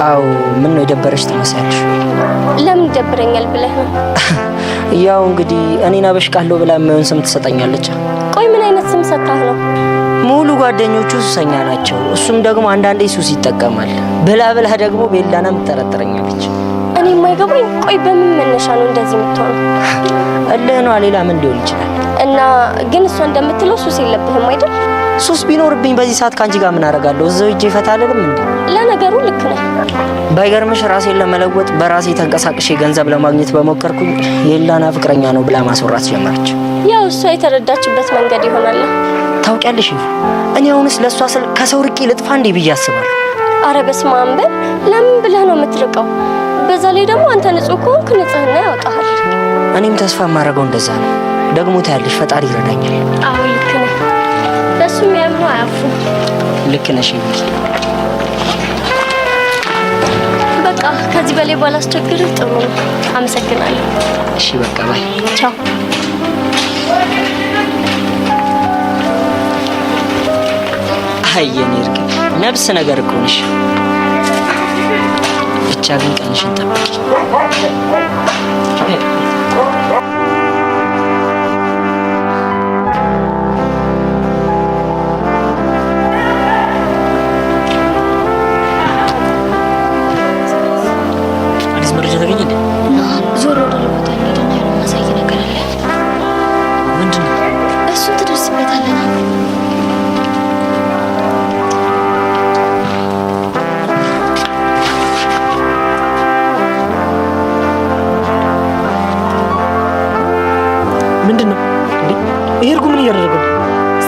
አዎ። ምን ነው የደበረሽ ትመስያለሽ? ለምን ይደብረኛል ብለህ ነው? ያው እንግዲህ እኔን አበሽቃለሁ ብላ የማይሆን ስም ትሰጠኛለች። ቆይ ምን አይነት ስም ሰጣህ ነው? ሙሉ ጓደኞቹ ሱሰኛ ናቸው። እሱም ደግሞ አንዳንዴ ሱስ ይጠቀማል ብላ ደግሞ ቤላናም ትጠረጥረኛለች። እኔ የማይገባኝ ቆይ በምን መነሻ ነው እንደዚህ የምትሆነው? እልህ ነው፣ ሌላ ምን ሊሆን ይችላል? እና ግን እሷ እንደምትለው ሱስ የለብህም አይደል? ሱስ ቢኖርብኝ በዚህ ሰዓት ካንቺ ጋር ምን አደርጋለሁ? እዛው እጄ ፈታለልም እንዴ? ለነገሩ ልክ ነህ። ባይገርምሽ ራሴን ለመለወጥ በራሴ ተንቀሳቅሼ ገንዘብ ለማግኘት በሞከርኩኝ የላና ፍቅረኛ ነው ብላ ማስወራት ጀመረች። ያው እሷ የተረዳችበት መንገድ ይሆናል። ታውቂያለሽ እኔ አሁንስ ለሷ ስል ከሰው ርቄ ልጥፋ እንዴ ብዬ አስባለሁ። አረ በስመ አብ በል። ለምን ብለህ ነው የምትርቀው? በዛ ላይ ደግሞ አንተ ንጹህ ከሆንክ ንጽህና ያወጣሃል። እኔም ተስፋ የማደርገው እንደዛ ነው። ደግሞ ታያለሽ ፈጣሪ ይረዳኛል። አዎ ልክ ነህ። በሱ የሚያምኑ አያፉ። ልክ ነሽ። በቃ ከዚህ በላይ ባላስቸግርህ ጥሩ ነው። አመሰግናለሁ። እሺ በቃ ባይ። ቻው። አየኔ እርግ ነብስ ነገር እኮ ነሽ። ብቻ ግን ቀንሽን ጠብቂ። አዲስ መረጃ ተገኘ እንዴ? ዞር ወደ ቦታ ሄደና የማሳይ ነገር አለ። ምንድን ነው? እሱን ትደርስበታለህ። ምንድን ነው ይሄ? እርጉ ምን እያደረገ ነው?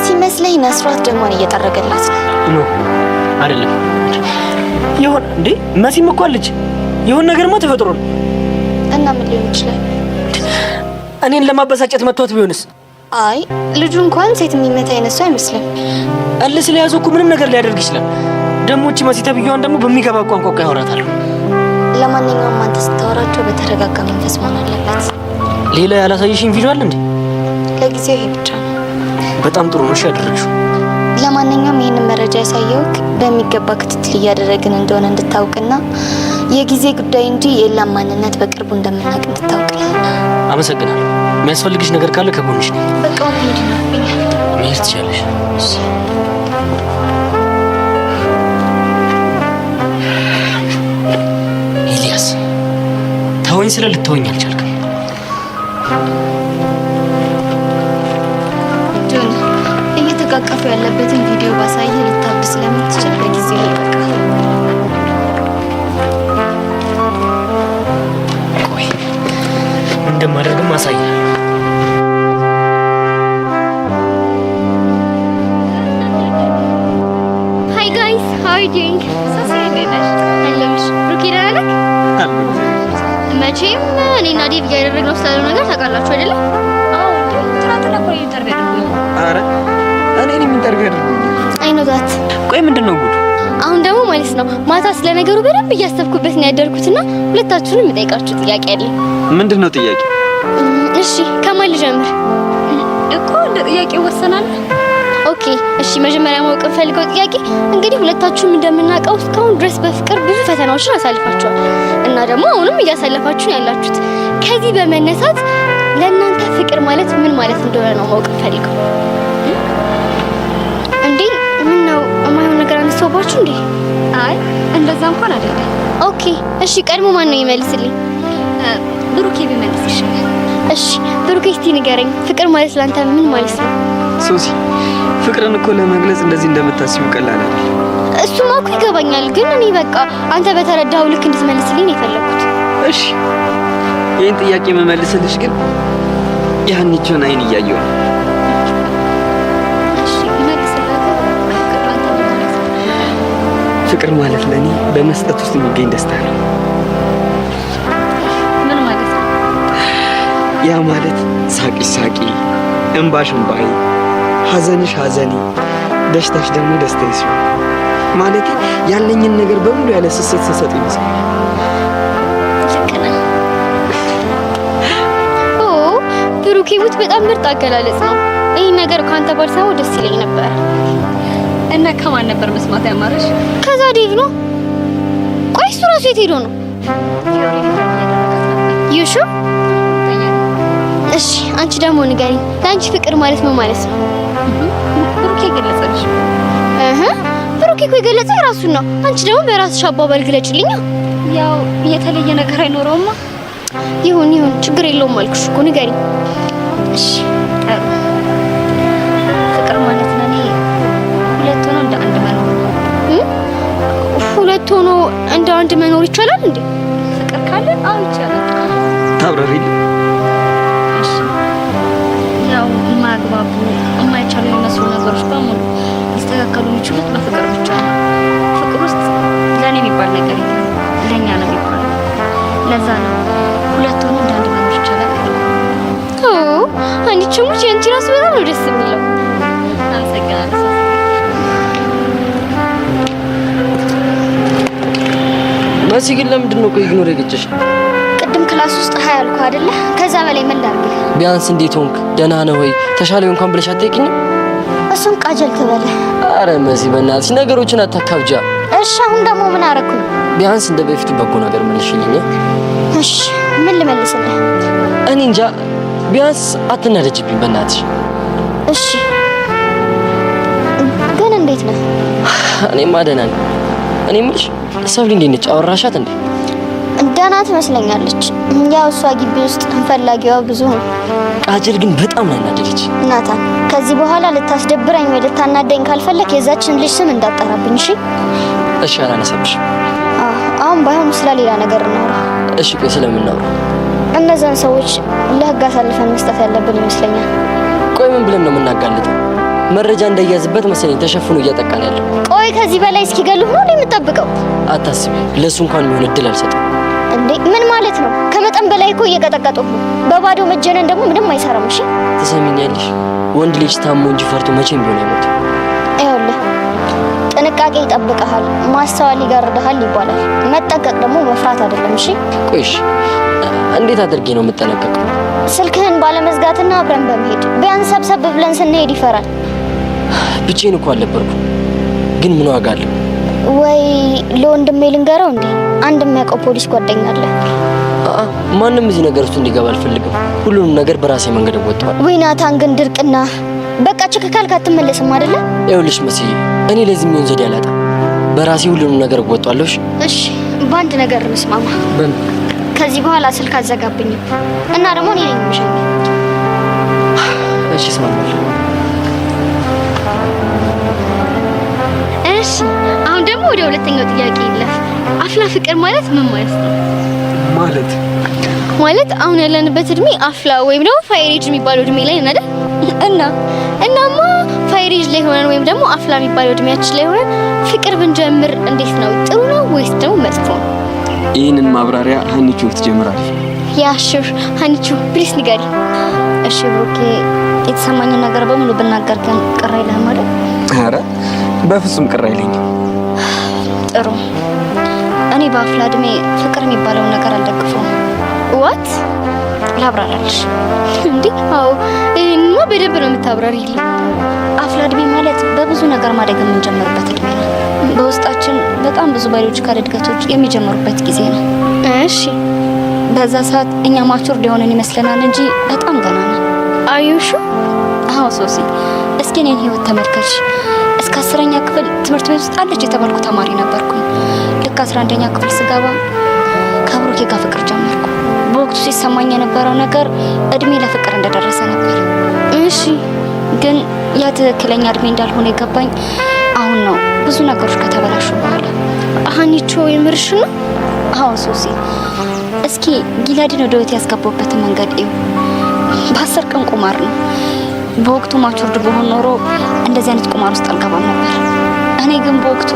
ሲመስለኝ ነስራት ደሟን እየጠረገላት ነው። ኖ አይደለም። ይሁን እንዴ መሲም እኮ አለች። ይሁን ነገርማ ተፈጥሮ ነው። እና ምን ሊሆን ይችላል? እኔን ለማበሳጨት መጥቷት ቢሆንስ? አይ ልጁ እንኳን ሴት የሚመታ አይነት ሰው አይመስልም። እልህ ስለያዘው እኮ ምንም ነገር ሊያደርግ ይችላል። ደግሞ እቺ መሲ ተብዬዋን ደግሞ በሚገባ ቋንቋ ያወራታል። ለማንኛውም አንተ ስታወራቸው በተረጋጋ መንፈስ መሆን አለበት። ሌላ ያላሳየሽኝ ቪዲዮ አለ እንዴ? ለጊዜው ይሄ ብቻ ነው። በጣም ጥሩ ነው ያደረግሽው። ለማንኛውም ይህንን መረጃ ያሳየውክ በሚገባ ክትትል እያደረግን እንደሆነ እንድታውቅና የጊዜ ጉዳይ እንጂ የኤላን ማንነት በቅርቡ እንደምናውቅ እንድታውቅ። አመሰግናለሁ። የሚያስፈልግሽ ነገር ካለ ከጎንሽ ነኝ። በቃ ሄድ ነው መሄድ ትችላለሽ። ኤልያስ ተወኝ ስለ ልትወኝ አልቻልክም። ጆኒ እየተቃቀፉ ያለበትን ቪዲዮ ባሳየ ልታብድ ስለምትችል በጊዜ ይበቃል። ቆይ እንደማደርግም አሳያለሁ። ሃይ ጋይስ ሃው አር ዩ ዱይንግ? መቼም እኔና ዴቭ እያደረግነው ስላለው ነገር ታውቃላችሁ አይደለ? አዎ ትናንትና እኮ ኢንተርቪው አድርጎኝ። ኧረ እኔንም ኢንተርቪው አድርጎኝ። አይ ኖ ዛት። ቆይ ምንድን ነው ጉዱ? አሁን ደግሞ ማለት ነው ማታ ስለ ነገሩ በደንብ እያሰብኩበት ነው ያደርኩትና ሁለታችሁንም የምጠይቃችሁ ጥያቄ አለኝ። ምንድን ነው ጥያቄ? እሺ ከማን ልጀምር? እኮ እንደ ጥያቄ ወሰናል። ኦኬ እሺ መጀመሪያ ማወቅ ፈልገው ጥያቄ እንግዲህ ሁለታችሁም እንደምናውቀው እስካሁን ድረስ በፍቅር ብዙ ፈተናዎችን አሳልፋችኋል እና ደግሞ አሁንም እያሳለፋችሁ ያላችሁት። ከዚህ በመነሳት ለእናንተ ፍቅር ማለት ምን ማለት እንደሆነ ነው ማወቅ ፈልገው። እንዴ ምን ነው የማይሆን ነገር አነሳባችሁ እንዴ? አይ እንደዛ እንኳን አይደለም። ኦኬ እሺ ቀድሞ ማን ነው ይመልስልኝ? ብሩኬ ቢመልስ ይሻላል። እሺ ብሩኬ እስቲ ንገረኝ፣ ፍቅር ማለት ለአንተ ምን ማለት ነው? ሶሲ ፍቅርን እኮ ለመግለጽ እንደዚህ እንደምታስቡ ቀላል አይደል? እሱማ እኮ ይገባኛል፣ ግን እኔ በቃ አንተ በተረዳው ልክ እንድትመልስልኝ ነው የፈለኩት። እሺ ይህን ጥያቄ መመልስልሽ ግን ያንቺን አይን እያየሁ ነው። እሺ ይመልስላት። ፍቅር ማለት ለኔ በመስጠት ውስጥ የሚገኝ ደስታ ነው። ምን ማለት ነው? ያ ማለት ሳቂሽ ሳቂ፣ እንባሽ እንባዬ፣ ሐዘንሽ ሐዘኔ፣ ደስታሽ ደግሞ ደስታዬ ሲሆን ማለት ያለኝን ነገር በሙሉ ያለ ስስት ስሰጥ ይመስላል። ልክ ነህ። ኦ ብሩኬ ሙት በጣም ምርጥ አገላለጽ ነው። ይህ ነገር ካንተ ባልሰማው ደስ ይለኝ ነበር። እና ከማን ነበር መስማት ያማረሽ? ከዛ ዴቭ ነው። ቆይ እሱ ራሱ የት ሄዶ ነው? ዩሹ እሺ አንቺ ደግሞ ንገሪኝ፣ ለአንቺ ፍቅር ማለት ምን ማለት ነው? ብሩኬ ገለጸልሽ? ብሩኬ እኮ የገለጸ ራሱን ነው። አንቺ ደግሞ በራስሽ አባባል ግለጭልኛ። ያው የተለየ ነገር አይኖረውማ። ይሁን ይሁን ችግር የለውም አልኩሽ እኮ ንገሪኝ። እሺ ፍቅር ማለት ለኔ ሁለት ሆኖ እንደ አንድ መኖር ይቻላል እንዴ? ፍቅር ካለ አዎ ይቻላል። ታብራሪልኝ። እሺ ያው ማግባቡ የማይቻሉ የሚመስሉ ነገሮች በሙሉ ሊስተካከሉ የሚችሉት በፍቅር ብቻ ነው። ፍቅር ውስጥ ለኔ የሚባል ነገር የለም፣ ለኛ ነው የሚባለው። ለዛ ነው ሁለት ሆኖ እንደ አንድ መኖር ይቻላል። አንቺ ሙች አንቺ ራስ በጣም ነው ደስ የሚለው። አመሰግናለሁ። መሲ ግን ለምንድን ነው ኢግኖር የገጨሽ? ቅድም ክላስ ውስጥ ሀይ አልኩህ አይደለ? ከዛ በላይ ምን ላድርግ? ቢያንስ እንዴት ሆንክ? ደህና ነህ ወይ? ተሻለው እንኳን ብለሽ አትጠይቂኝም? እሱን ቃጀል ትበለ። አረ መሲ በእናትሽ ነገሮችን አታካብጃ። እሺ አሁን ደግሞ ምን አደረኩኝ? ቢያንስ እንደ በፊቱ በጎ ነገር መልሽልኝ። እሺ ምን ልመልስልህ? እኔ እንጃ። ቢያንስ አትናደጅብኝ በእናትሽ። እሺ ግን እንዴት ነህ? እኔማ ደህና ነኝ። እኔ የምልሽ ሰብሊ እንዴት ነች? አወራሻት እንዴ? ደህና ትመስለኛለች። ያው እሷ ግቢ ውስጥ ፈላጊዋ ብዙ ነው። ቃጀል ግን በጣም ነው ያናደደች። ናታን ከዚህ በኋላ ልታስደብረኝ ወይ ልታናደኝ ካልፈለክ የዛችን ልጅ ስም እንዳጠራብኝ እሺ? እሺ አላነሳብሽ። አሁን ባይሆን ስለ ሌላ ነገር እናውራ። እሺ ቆይ ስለምናወራ? እነዛን ሰዎች ለህግ አሳልፈን መስጠት ያለብን ይመስለኛል። ቆይ ምን ብለን ነው የምናጋልጠው? መረጃ እንዳያዝበት መሰለኝ ተሸፍኖ እያጠቃን ያለው። ቆይ ከዚህ በላይ እስኪገሉህ ነው የምጠብቀው? አታስቢ፣ ለሱ እንኳን የሚሆን እድል አልሰጥም። እንዴ ምን ማለት ነው? ከመጠን በላይ እኮ እየቀጠቀጡህ ነው። በባዶ መጀነን ደግሞ ምንም አይሰራም። እሺ ትሰሚኛለሽ? ወንድ ልጅ ታሞ እንጂ ፈርቶ መቼም ቢሆን አይሞትም። ይኸውልህ ጥንቃቄ ይጠብቀሃል፣ ማስተዋል ይጋርድሃል ይባላል። መጠንቀቅ ደግሞ መፍራት አይደለም። እሺ ቆይሽ እንዴት አድርጌ ነው የምጠነቀቀው? ስልክህን ባለመዝጋትና አብረን በመሄድ ቢያንስ ሰብሰብ ብለን ስንሄድ ይፈራል። ብቻዬን እኮ አልነበርኩ፣ ግን ምን ዋጋ አለው? ወይ ለወንድሜ ልንገረው እንዴ? አንድ የሚያውቀው ፖሊስ ጓደኛ አለ። ማንም እዚህ ነገር ውስጥ እንዲገባ አልፈልግም። ሁሉንም ነገር በራሴ መንገድ ወጥቷል። ወይ ናታን ግን ድርቅና በቃ ችክካል ካትመለስም አይደለ? ይኸውልሽ መስዬ፣ እኔ ለዚህ የሚሆን ዘዴ አላጣም። በራሴ ሁሉንም ነገር ወጥቷለሽ። እሺ በአንድ ነገር እንስማማ። ከዚህ በኋላ ስልክ አዘጋብኝም እና ደግሞ እኔ ነኝ የምሸኝ። እሺ እስማማለሁ። እሺ አሁን ደግሞ ወደ ሁለተኛው ጥያቄ ይለፍ። አፍላ ፍቅር ማለት ምን ማለት ነው? ማለት አሁን ያለንበት እድሜ አፍላ ወይም ደግሞ ፋይሬጅ የሚባለው እድሜ ላይ ነን አይደል? እናማ ፋይሬጅ ላይ ሆነን ወይም ደግሞ አፍላ የሚባለው እድሜያችን ላይ ሆነን ፍቅር ብንጀምር እንዴት ነው? ጥሩ ነው ወይስ ደግሞ መጥፎ ነው? ይህንን ማብራሪያ ሀኒቹ ትጀምራለች። ያሽር ሀኒቹ ፕሊስ ንገሪ። እሺ ብሩኬ፣ የተሰማኝን ነገር በሙሉ ብናገር ግን ቅር አይልህም አይደል? ኧረ በፍጹም ቅር አይለኝም። ጥሩ። እኔ በአፍላ እድሜ ፍቅር የሚባለውን ነገር አልደግፈውም። ዋት ላብራራልሽ እንዴ? አዎ ይሄንማ በደንብ ነው የምታብራሪልኝ። አፍላ እድሜ ማለት በብዙ ነገር ማደግ የምንጀምርበት እድሜ ነው። በውስጣችን በጣም ብዙ ባዮሎጂካል እድገቶች የሚጀምሩበት ጊዜ ነው። እሺ በዛ ሰዓት እኛ ማቹርድ የሆነን ይመስለናል እንጂ በጣም ገና ነን። አዩሹ? አዎ ሶሲ፣ እስኪ እኔን ህይወት ተመልከች። እስከ 10ኛ ክፍል ትምህርት ቤት ውስጥ አለች የተባልኩ ተማሪ ነበርኩኝ። ልክ 11ኛ ክፍል ስገባ ከብሩኬ ጋር ፍቅር ጀመርኩ። በወቅቱ ሲሰማኝ የነበረው ነገር እድሜ ለፍቅር እንደደረሰ ነበር። እሺ ግን ያ ትክክለኛ እድሜ እንዳልሆነ የገባኝ አሁን ነው፣ ብዙ ነገሮች ከተበላሹ በኋላ። ሀኒቾ የምርሽ ነው? አዎ ሶሲ፣ እስኪ ጊላዲን ወደ ህይወት ያስገባበትን መንገድ እዩ። በ10 ቀን ቁማር ነው። በወቅቱ ማቹርድ በሆን ኖሮ እንደዚህ አይነት ቁማር ውስጥ አልገባም ነበር። እኔ ግን በወቅቱ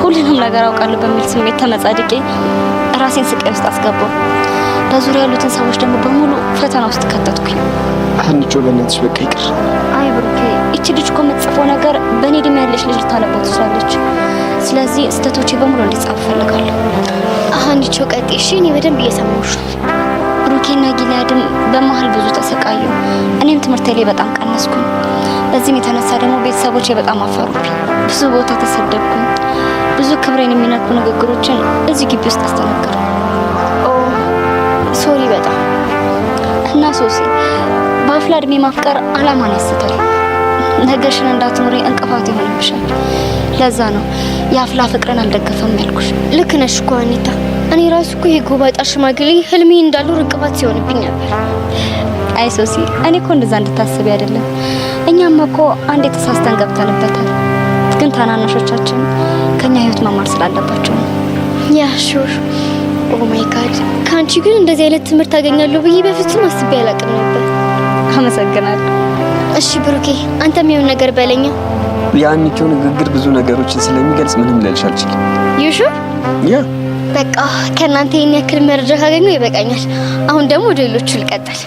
ሁሉንም ነገር አውቃለሁ በሚል ስሜት ተመጻድቄ ራሴን ስቃይ ውስጥ አስገባው። በዙሪያ ያሉትን ሰዎች ደግሞ በሙሉ ፈተና ውስጥ ከተትኩኝ። ሀኒቾ በእናትሽ በቃ ይቅር። አይ ብሩኬ፣ እቺ ልጅ እኮ የምትጽፈው ነገር በእኔ እድሜ ያለች ልጅ ልታነባት ትችላለች። ስለዚህ ስህተቶቼ በሙሉ እንዲጻፉ እፈልጋለሁ። ሀኒቾ ቀጤ። እሺ እኔ በደንብ እየሰማሁሽ ነው። ብሩኬና ጊሊያድም በመሀል ብዙ ተሰቃዩ። እኔም ትምህርቴ ላይ በጣም ቀነስኩኝ። በዚህም የተነሳ ደግሞ ቤተሰቦቼ በጣም አፈሩብኝ። ብዙ ቦታ ተሰደብኩኝ። ብዙ ክብሬን የሚነኩ ንግግሮችን እዚህ ግቢ ውስጥ አስተናገሩ። ሶሪ በጣም እና ሶሲ፣ በአፍላ እድሜ ማፍቀር አላማን ያስታል። ነገሽን እንዳትኖሪ እንቅፋት ይሆንብሻል። ለዛ ነው የአፍላ ፍቅርን አልደገፈም ያልኩሽ። ልክ ነሽ እኮ አኒታ። እኔ ራሱ እኮ የጎባጣ ሽማግሌ ህልሜ እንዳሉ እንቅፋት ሲሆንብኝ ነበር። አይ ሶሲ፣ እኔ እኮ እንደዛ እንድታስቢ አይደለም። እኛም እኮ አንዴ ተሳስተን ገብተንበታል። ግን ታናናሾቻችን ከኛ ህይወት መማር ስላለባቸው ነው። ያ ሹር ኦ ማይ ጋድ ካንቺ ግን እንደዚህ አይነት ትምህርት አገኛለሁ ብዬ በፍጹም አስቤ አላውቅም ነበር። አመሰግናለሁ። እሺ ብሩኬ አንተም የሆነ ነገር በለኛ። የአንቺው ንግግር ብዙ ነገሮችን ስለሚገልጽ ምንም ልልሽ አልችልም። ዩሹ ያ በቃ ከእናንተ ይሄን ያክል መረጃ ካገኘሁ ይበቃኛል። አሁን ደግሞ ወደ ሌሎቹ ልቀጥል።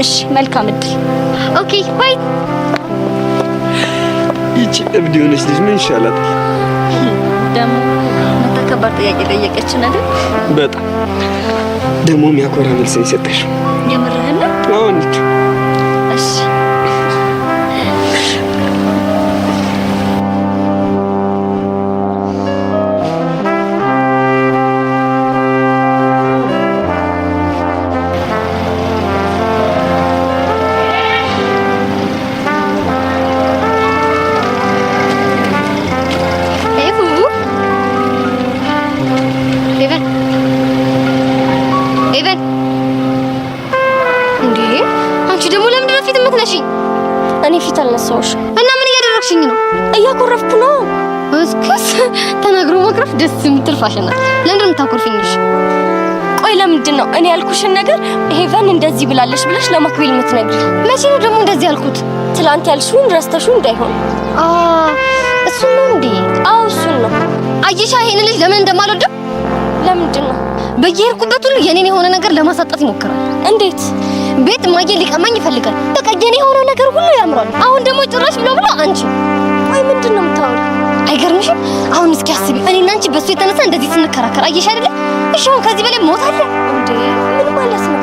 እሺ መልካም እድል። ኦኬ ባይ። ይቺ እብድ የሆነች ልጅ ምን ይሻላል? ደግሞ ከባድ ጥያቄ ጠየቀችን አይደል? በጣም ደግሞ የሚያኮራ መልስ የሰጠሽው የምርህን ነው? አሁን ልጅ እሺ እኔ ፊት አልነሳሁሽ እና ምን እያደረግሽኝ ነው? እያኮረፍኩ ነው። እስከስ ተናግሮ መክረፍ ደስ የምትል ፋሽን ናት። ለምንድን ነው የምታኮርፊኝሽ? ቆይ ለምንድን ነው እኔ ያልኩሽን ነገር ሄቨን እንደዚህ ብላለሽ ብለሽ ለማክቤል የምትነግሪው? መቼ ነው ደግሞ እንደዚህ ያልኩት? ትላንት ያልሽውን ረስተሽው እንዳይሆን። እሱን ነው እንዴ? አዎ እሱን ነው። አየሻ ይሄን ልጅ ለምን እንደማልወደው? ለምንድን ነው? በየሄድኩበት ሁሉ የኔን የሆነ ነገር ለማሳጣት ይሞክራል። እንዴት? ቤት ማየ ሊቀማኝ ይፈልጋል። በቃ የኔ የሆነ ነገር ሁሉ ያምራል። አሁን ደግሞ ጭራሽ ብሎ አንቺ። ቆይ ምንድን ነው የምታወሪው? አይገርምሽም? አሁን እስኪ አስቢ፣ እኔና አንቺ በሱ የተነሳ እንደዚህ ስንከራከር አየሽ አይደለ? እሺ አሁን ከዚህ በላይ ሞት አለ እንዴ? ምን ማለት ነው?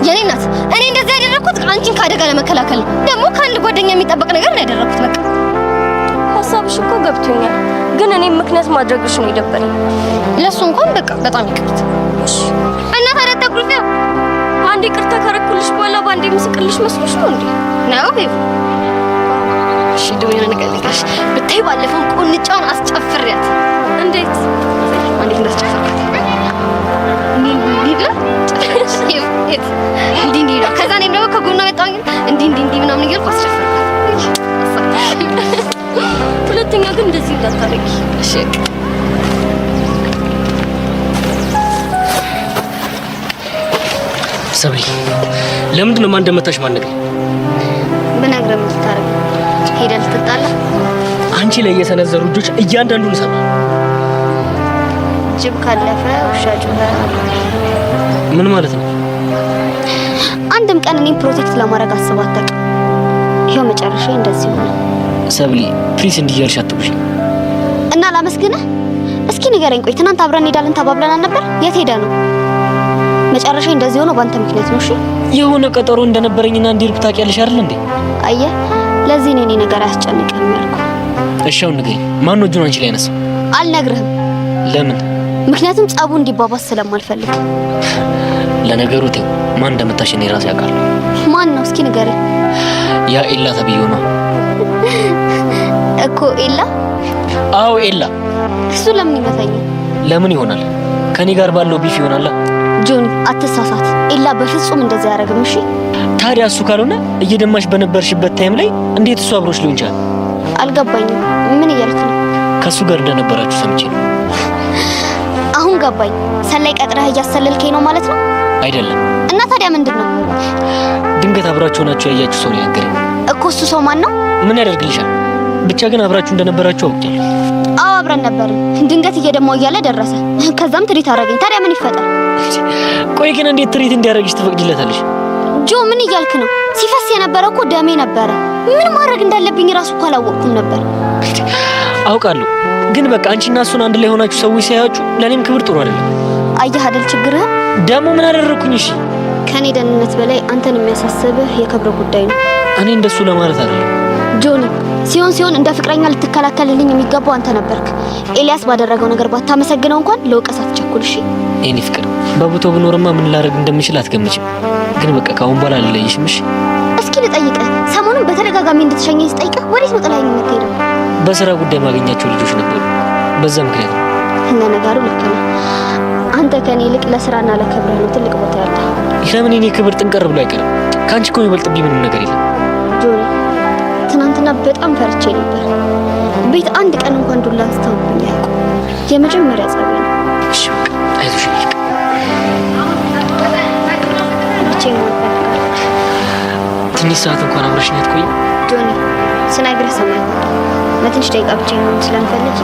የኔ እናት፣ እኔ እንደዚህ ያደረኩት አንቺን ከአደጋ ለመከላከል ነው። ደግሞ ከአንድ ጓደኛ የሚጠበቅ ነገር ነው ያደረኩት። በቃ ሀሳብሽ እኮ ገብቶኛል፣ ግን እኔ ምክንያት ማድረግሽ ነው የደበረኝ። ለሱ እንኳን በቃ በጣም ይቅርት። እሺ እና ታዲያ ተኩርፊያ አንዴ ይቅርታ ካረኩልሽ በኋላ ባንዴ ምስቅልሽ መስሎሽ ነው እንዴ? ነው ሄቭ። እሺ ደግሞ የሆነ ነገር ልታሽ ብታይ፣ ባለፈው ቁንጫውን አስጨፍሪያት። እንዴት እንዴት እንዳስጨፍሪያት እንዲህ ነው። ከዛ እኔም ደግሞ ከጎኗ መጣሁኝ እንዲህ ምናምን እያልኩ አስጨፍሪያት። ሁለተኛ ግን እንደዚህ እንዳታረጊ እሺ? ሰብሊ ለምንድን ነው ማን እንደመታሽ ማነግረኝ? ብነግርህ ምን ልታረግ? ሄደህ ልትጣላ? አንቺ ላይ የተነዘሩ እጆች እያንዳንዱን ሰማ። ጅብ ካለፈ ውሻ ጮኸ። ምን ማለት ነው? አንድም ቀን እኔን ፕሮቴክት ለማድረግ አስበህ አታውቅም። ይኸው መጨረሻዬ እንደዚህ ሆነ። ሰብሊ ፕሊስ እንዲያልሽ አትብሽ እና ላመስግንህ። እስኪ ንገረኝ፣ ቆይ ትናንት አብረን እንሄዳለን ተባብለን አልነበር? የት ሄደህ ነው? መጨረሻ እንደዚህ ሆኖ ባንተ ምክንያት ነው። እሺ የሆነ ቀጠሮ እንደነበረኝና እንዲርብ ታውቂያለሽ አይደል እንዴ? አየህ፣ ለዚህ ነው እኔ ነገር አያስጨንቅም ያልኩህ። እሺ አሁን ንገሪኝ፣ ማን ነው እጁን አንቺ ላይ ያነሳው? አልነግርህም። ለምን? ምክንያቱም ጸቡ እንዲባባስ ስለማልፈልግ። ለነገሩ ተው፣ ማን እንደመታሽ እኔ ራሴ አውቃለሁ። ማን ነው? እስኪ ንገረኝ። ያ ኤላ ተብዬው ነው እኮ። ኤላ? አዎ ኤላ። እሱ ለምን ይመታኛል? ለምን ይሆናል? ከኔ ጋር ባለው ቢፍ ይሆናል። ጆኒ አትሳሳት። ኤላ በፍጹም እንደዚህ አያደርግም። እሺ ታዲያ እሱ ካልሆነ እየደማሽ በነበርሽበት ታይም ላይ እንዴት እሱ አብሮሽ ሊሆን ይችላል? አልገባኝም። ምን እያልክ ነው? ከሱ ጋር እንደነበራችሁ ሰምቼ ነው። አሁን ገባኝ። ሰላይ ቀጥረህ እያሰለልከኝ ነው ማለት ነው? አይደለም። እና ታዲያ ምንድን ነው? ድንገት አብራችሁ ናችሁ ያያችሁ ሰው ነው ያገረኝ እኮ። እሱ ሰው ማን ነው? ምን ያደርግልሻል? ብቻ ግን አብራችሁ እንደነበራችሁ አውቄያለሁ። አዎ አብረን ነበርን። ድንገት እየደማው እያለ ደረሰ። ከዛም ትሪት አደረገኝ። ታዲያ ምን ይፈጠር? ቆይ ግን እንዴት ትሪት እንዲያደርግሽ ትፈቅጂለታለሽ? ጆ ምን እያልክ ነው? ሲፈስ የነበረ እኮ ደሜ ነበረ። ምን ማድረግ እንዳለብኝ ራሱ እኮ አላወቅኩም ነበር። አውቃለሁ፣ ግን በቃ አንቺና እሱን አንድ ላይ ሆናችሁ ሰዎች ሲያያችሁ ለኔም ክብር ጥሩ አይደለም። አየህ አይደል ችግርህ? ደግሞ ምን አደረኩኝ? እሺ ከኔ ደህንነት በላይ አንተን የሚያሳስብህ የክብር ጉዳይ ነው። እኔ እንደሱ ለማለት አይደለም ጆኒ። ሲሆን እንደ ፍቅረኛ ልትከላከልልኝ የሚገባው አንተ ነበርክ። ኤልያስ ባደረገው ነገር ባታመሰግነው እንኳን ለውቀስ አትቸኩል። እሺ የኔ ፍቅር፣ በቦታው ብኖርማ ምን ላደርግ እንደምችል አትገምችም። ግን በቃ ካሁን በኋላ አልለይሽም። እሺ እስኪ ልጠይቅህ፣ ሰሞኑን በተደጋጋሚ እንድትሸኘኝ ስጠይቅህ ወዴት ነው ጥላኝ የምትሄደው? በስራ ጉዳይ ማገኛቸው ልጆች ነበሩ፣ በዛ ምክንያት ነው። ለነገሩ ልክ ነህ። አንተ ከኔ ይልቅ ለስራና ለክብር ነው ትልቅ ቦታ ያለ። ለምን የኔ ክብር ጥንቀር ብሎ አይቀርም? ከአንቺ እኮ የሚበልጥብኝ ምንም ነገር የለም። ጆኒ ትናንትና በጣም ፈርቼ ነበር። ቤት አንድ ቀን እንኳን ዱላ አንስተውብኝ አያውቁም። የመጀመሪያ ጸቤ ነው። ብቻዬን መሆን እፈልጋለሁ። ትንሽ ሰዓት እንኳን አብረሽኝ አትቆይም? ጆኒ ስነግርህ ሰማኝ። ለትንሽ ደቂቃ ብቻዬን መሆን ስለምፈልግ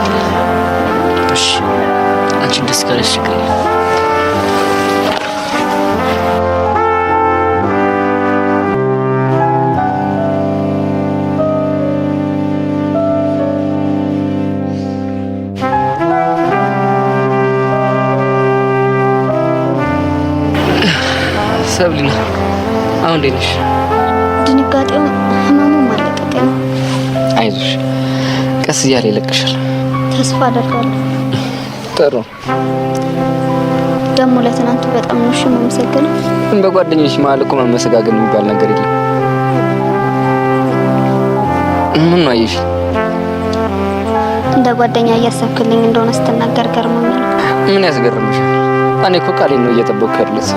እሺ፣ አንቺን ደስ ካለሽ ችግር የለም። ሰብሊና አሁን እንዴት ነሽ? ድንጋጤው ህመሙም አለቀቀኝ። አይዞሽ፣ ቀስ እያለ ይለቅሻል። ተስፋ አደርጋለሁ። ጥሩ። ደግሞ ለትናንቱ በጣም ነው የማመሰግነው። በጓደኞች መሀል እኮ መመሰጋገን የሚባል ነገር የለም። ምን ነው አየሽ? እንደ ጓደኛ እያሰብክልኝ እንደሆነ ስትናገር ገርሞኛል። ምን ያስገርምሻል? እኔ እኮ ቃሌን ነው እየጠበቅኩ ያለሁት።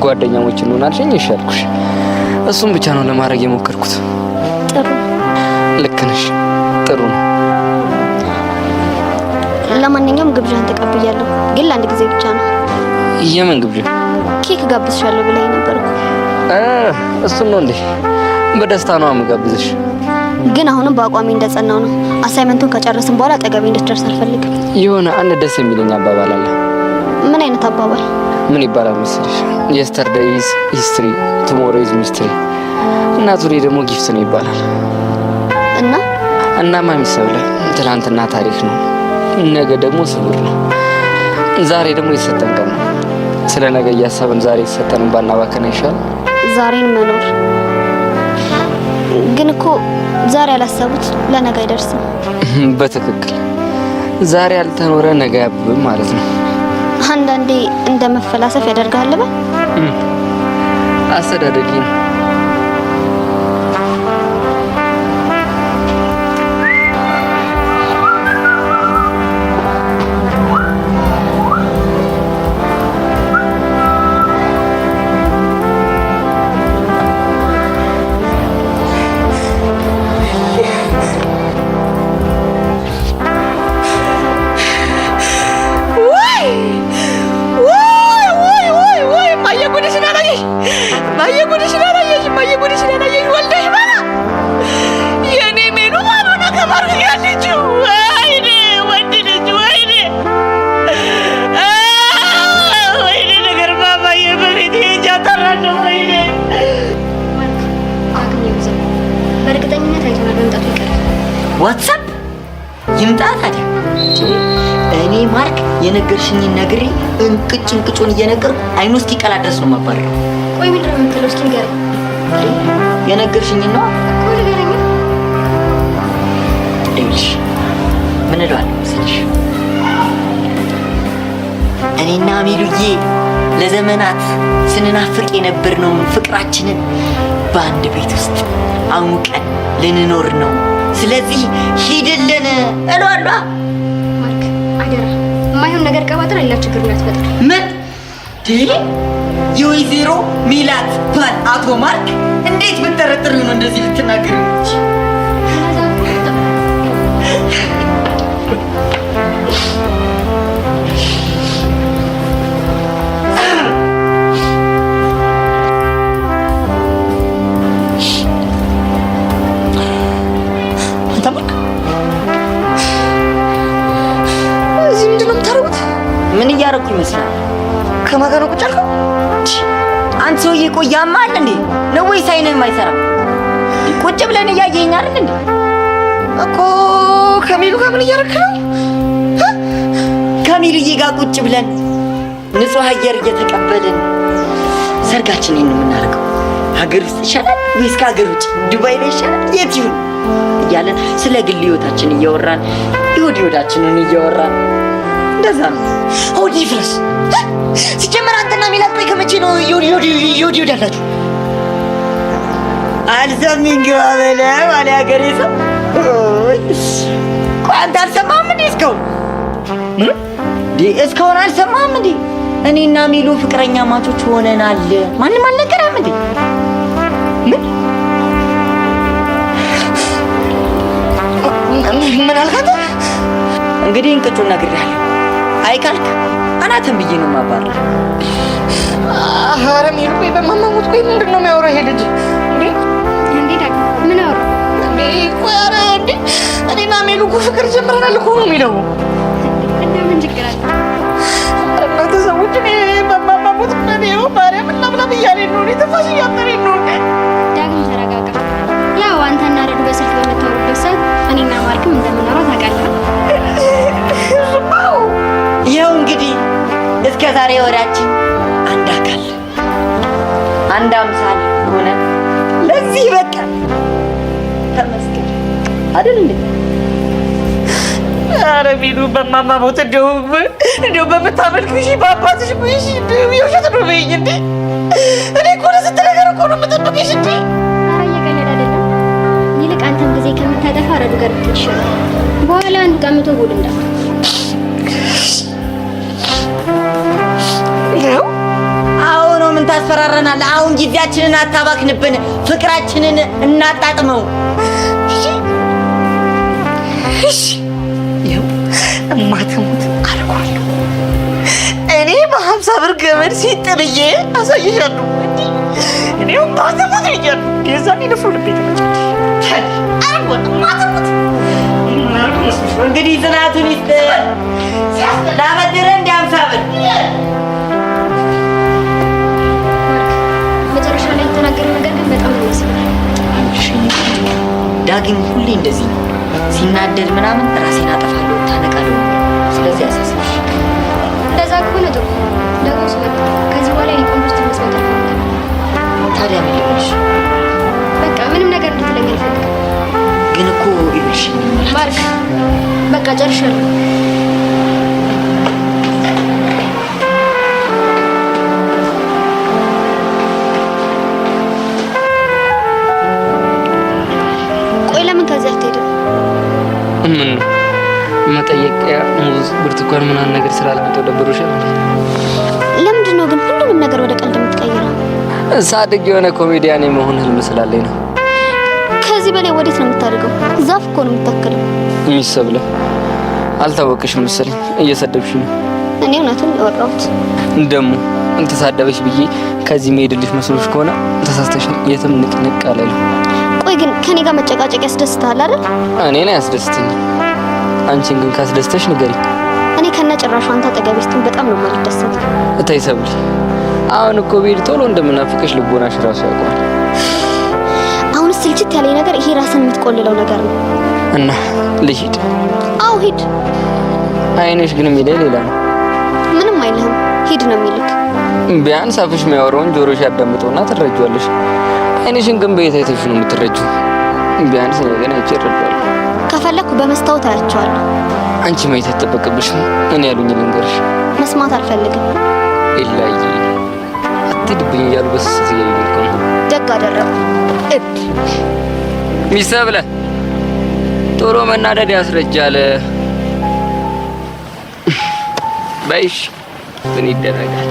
ጓደኛሞች እንሆናለን ይሻልኩሽ። እሱም ብቻ ነው ለማድረግ የሞከርኩት። ጥሩ። ልክ ነሽ። ጥሩ ነው። ለማንኛውም ግብዣን ተቀብያለሁ፣ ግን ለአንድ ጊዜ ብቻ ነው። የምን ግብዣ? ኬክ ጋብዝሻለሁ ብለኸኝ ነበር እኮ። እሱን ነው እንዴ? በደስታ ነው የምጋብዝሽ። ግን አሁንም በአቋሚ እንደጸናው ነው። አሳይመንቱን ከጨረስን በኋላ አጠገቤ እንድትደርስ አልፈልግም። የሆነ አንድ ደስ የሚለኝ አባባል አለ። ምን አይነት አባባል? ምን ይባላል መሰለሽ? የስተርዴይ ኢዝ ሂስትሪ ቱሞሮ ኢዝ ሚስትሪ። እና ዛሬ ደግሞ ጊፍት ነው ይባላል። እናማ የሚሰብለ ትናንትና ታሪክ ነው፣ ነገ ደግሞ ስውር ነው። ዛሬ ደግሞ የተሰጠን ቀን ነው። ስለ ነገ እያሰብን ዛሬ የተሰጠንን ባናባከን አይሻልም? ዛሬን መኖር ግን እኮ ዛሬ ያላሰቡት ለነገ አይደርስም። በትክክል ዛሬ ያልተኖረ ነገ ያብብም ማለት ነው። አንዳንዴ እንደ መፈላሰፍ ያደርጋል። አስተዳደጊ ነው። ዋትስአፕ ይምጣ ታዲያ። እኔ ማርክ የነገርሽኝን ነግሬ እንቅጭ እንቅጩን እየነገርኩ አይኑ እስኪቀላ ድረስ ነው የማባረው። ቆይ ምንድን ነው የምትለው? እስኪ ንገረኝ። የነገርሽኝን ነው እኮ ንገረኝ። ይኸውልሽ ምን እለዋለሁ መሰለሽ፣ እኔና አሜሉዬ ለዘመናት ስንናፍቅ የነበርነውን ፍቅራችንን በአንድ ቤት ውስጥ አሙቀን ልንኖር ነው። ስለዚህ ሂድልን እለዋለሁ። ማርክ አደራ የማይሆን ነገር ቀባጥር ሌላ ችግር እንዳትፈጥር። ምን የወይዘሮ ሚላት ባል አቶ ማርክ እንዴት ብትጠረጥር ነው እንደዚህ ልትናገር? ምን እያደረኩ ይመስላል? ከማን ጋር ነው ቁጭ ያልከው? አንተ ሰውዬ ቆይ ያማል እንዴ ነው ወይስ አይንህም አይሰራም? ቁጭ ብለን እያየኸኝ አይደል እንዴ? እኮ ከሚሉ ጋር ምን እያደረክ ነው? ከሚሉዬ ጋር ቁጭ ብለን ንጹህ አየር እየተቀበልን ሰርጋችንን የምናደርገው ሀገር ውስጥ ይሻላል ወይስ ከሀገር ውጭ ዱባይ ላይ ይሻላል የት ይሁን እያለን ስለ ግል ህይወታችን እያወራን ይሁዳችንን እያወራን እንደዛ ነው። ሆዲ ፍረስ። ሲጀመር አንተና ሚላት ቆይ ከመቼ ነው ዮዲ ያላችሁ? አልሰሚኝ ግባ በለ ባለ ሀገሬ ሰው። ቆይ አንተ አልሰማህም እንዴ? እስካሁን አልሰማህም እንዴ? እኔና ሚሉ ፍቅረኛ ማቾች ሆነናል። ማንም አልነገረህም እንዴ? ምን አልካት? እንግዲህ እንቅጩን ነግሬሃለሁ። አይ ካልክ አናተን ብዬ ነው ማባረር። ኧረ ሜሉ ቆይ በማማሙት ቆይ ምንድን ነው የሚያወራው ይሄ ልጅ እንዴ ዳግም ምን አወራ ቆይ ኧረ እንዴ እኔና ሜሉ እኮ ፍቅር ጀምረናል እኮ ነው የሚለው እና ምን ችግር አለ እናንተ ሰዎች እኔ በማማሙት ነው ማርያም እና ምናምን እያለኝ ነው እኔ ተፋሽ እያጠረኝ ነው ዳግም ተረጋጋ ያው አንተና ረዱ በስልክ በመታወሩበት ሰዓት እኔና ማርክም እንደምናወራ ታውቃለህ ይኸው እንግዲህ እስከ ዛሬ ወዳችን አንድ አካል አንድ አምሳል ሆነ ለዚህ በቃ ተመስገን አይደል እንዴ? ኧረ ሜሉ በማማሙት እንደው በምታመልክሽ በአባትሽ ብይሽ የውሸት ነው በይኝ እንዴ እኔ እኮ ለስንት ነገር እኮ ነው የምጠብቅሽ እንዴ ኧረ እየቀለድ አይደለም ይልቅ አንተም ጊዜ ከምታጠፋ ረዱ ጋር ብትል ይሻላል በኋላ አንዱ ጋር መቶ ጉድ እንዳትል አሁን ምን ታስፈራረናለህ? አሁን ጊዜያችንን አታባክንብን፣ ፍቅራችንን እናጣጥመው። እሺ ይኸው እማትሙት አልኳለሁ። እኔ በ50 ብር ገመድ ሲጥብዬ አሳይሻለሁ። እኔ እማትሙት ይያል የዛኔ ልፍሩ ልቤ ተመቸሽ እማትሙት እንግዲህ ጽናቱን ይስጥ ላበድረ እንደ 50 ብር መጨረሻ ላይ የተናገረው ነገር ግን በጣም ያሳዝናል። ዳግም ሁሌ እንደዚህ ነው። ሲናደድ ምናምን ራሴን አጠፋለሁ ታነቃለሁ። ስለዚህ ያሳስብሽ። እንደዛ ከሆነ ጥሩ ደግሞ ስመጣ ከዚህ በኋላ የቆንጆ መስመር ታዲያ ምን ልበልሽ? በቃ ምንም ነገር እንድትለኝ አልፈልግም። ግን እኮ ይኸውልሽ ማርክ በቃ ጨርሻለሁ። ቆይ ለምን ከዚህ አትሄድም? ምን መጠየቂያ ሙዝ ብርቱካን ምናምን ነገር ስላልመጣው ደብሮሻል? ለምንድን ነው ግን ሁሉንም ነገር ወደ ቀልድ የምትቀይረው? ሳድግ የሆነ ኮሜዲያን የመሆን ህልም ስላለኝ ነው። ከዚህ በላይ ወዴት ነው የምታደርገው? ዛፍ እኮ ነው የምታክለው። የሚሰብለው አልታወቅሽም መሰለኝ። እየሰደብሽ ነው። እኔ እውነቱን ያወራሁት ደግሞ ተሳደበሽ ብዬ ከዚህ መሄድልሽ መስሎሽ ከሆነ ተሳስተሻል። የትም ንቅንቅ አላለም። ቆይ ግን ከኔ ጋር መጨቃጨቅ ያስደስታል አይደል? እኔን አያስደስተኝ። አንቺን ግን ካስደስተሽ ንገሪኝ። እኔ ከነጭራሹ አንተ አጠገቤ ስትሆን በጣም ነው የማልደሰት። እታይ ሰብል፣ አሁን እኮ ብሄድ ቶሎ እንደምናፍቅሽ ልቦናሽ ራሱ ያውቀዋል። አሁን ስልችት ያለኝ ነገር ይሄ ራስን የምትቆልለው ነገር ነው። እና ልሂድ? አዎ ሂድ። አይንሽ ግን የሚለኝ ሌላ ነው። ምንም አይልህም። ሂድ ነው የሚልክ። ቢያንስ አፍሽ የሚያወራውን ጆሮሽ ያዳምጠውና ትረጂዋለሽ። አይንሽን ግን በየት አይተሽ ነው የምትረጂው? ቢያንስ እኔ ግን አይቼ እረዳለሁ። ከፈለኩ በመስታወት አያቸዋለሁ። አንቺ ማየት አይጠበቅብሽም። እኔ ያሉኝ ልንገርሽ። መስማት አልፈልግም። ኢላይ አትድብኝ እያሉ በስስት እያዩኝ ነው። ደግ አደረጉ። ሚሰብለ ቶሎ መናደድ ያስረጃል። በይሽ ምን ይደረጋል?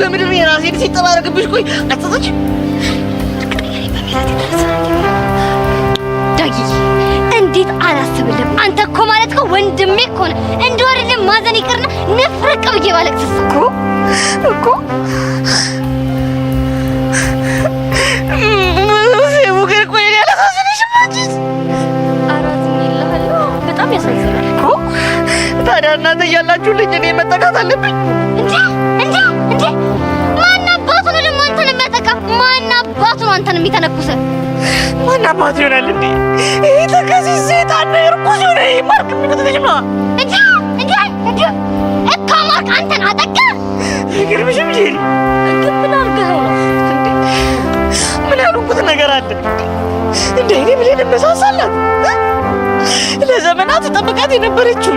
ገምድር የራሴን ሲጠባረቅብሽ ቆይ አትሰጪ ዳጊ እንዴት አላስብልም? አንተ እኮ ማለት እኮ ወንድሜ እኮ ነህ። እንደወረድን ማዘን ይቅርና ንፍርቅ ብዬ ባለቅስስ እኮ ሙገር ቆይ ያላሳዝንሽም አንቺስ? አራዝኝልሃለሁ። በጣም ያሳዝናል እኮ። ታዲያ እናንተ እያላችሁልኝ እኔ መጠቃት አለብኝ እንዴ? ማን አባቱ ነው ደግሞ አንተን የሚያጠቃ? ማን አባቱ ነው አንተን የሚተነኩሰ? ማን አባቱ ይሆናል እንዴ? ይሄ ተከሲስ ሰይጣን ነው። እርኩስ ሆነ ማርክ የሚነጥልሽማ እንዴ እኮ ማርክ አንተን አጠቃ? ይገርምሽም ጄሪ ግን ምን አድርገኸው ነው እንዴ? ምን ያልኩት ነገር አለ እንዴ? እኔ ብሌን መሳሳላት ለዘመናት ጠብቃት የነበረችው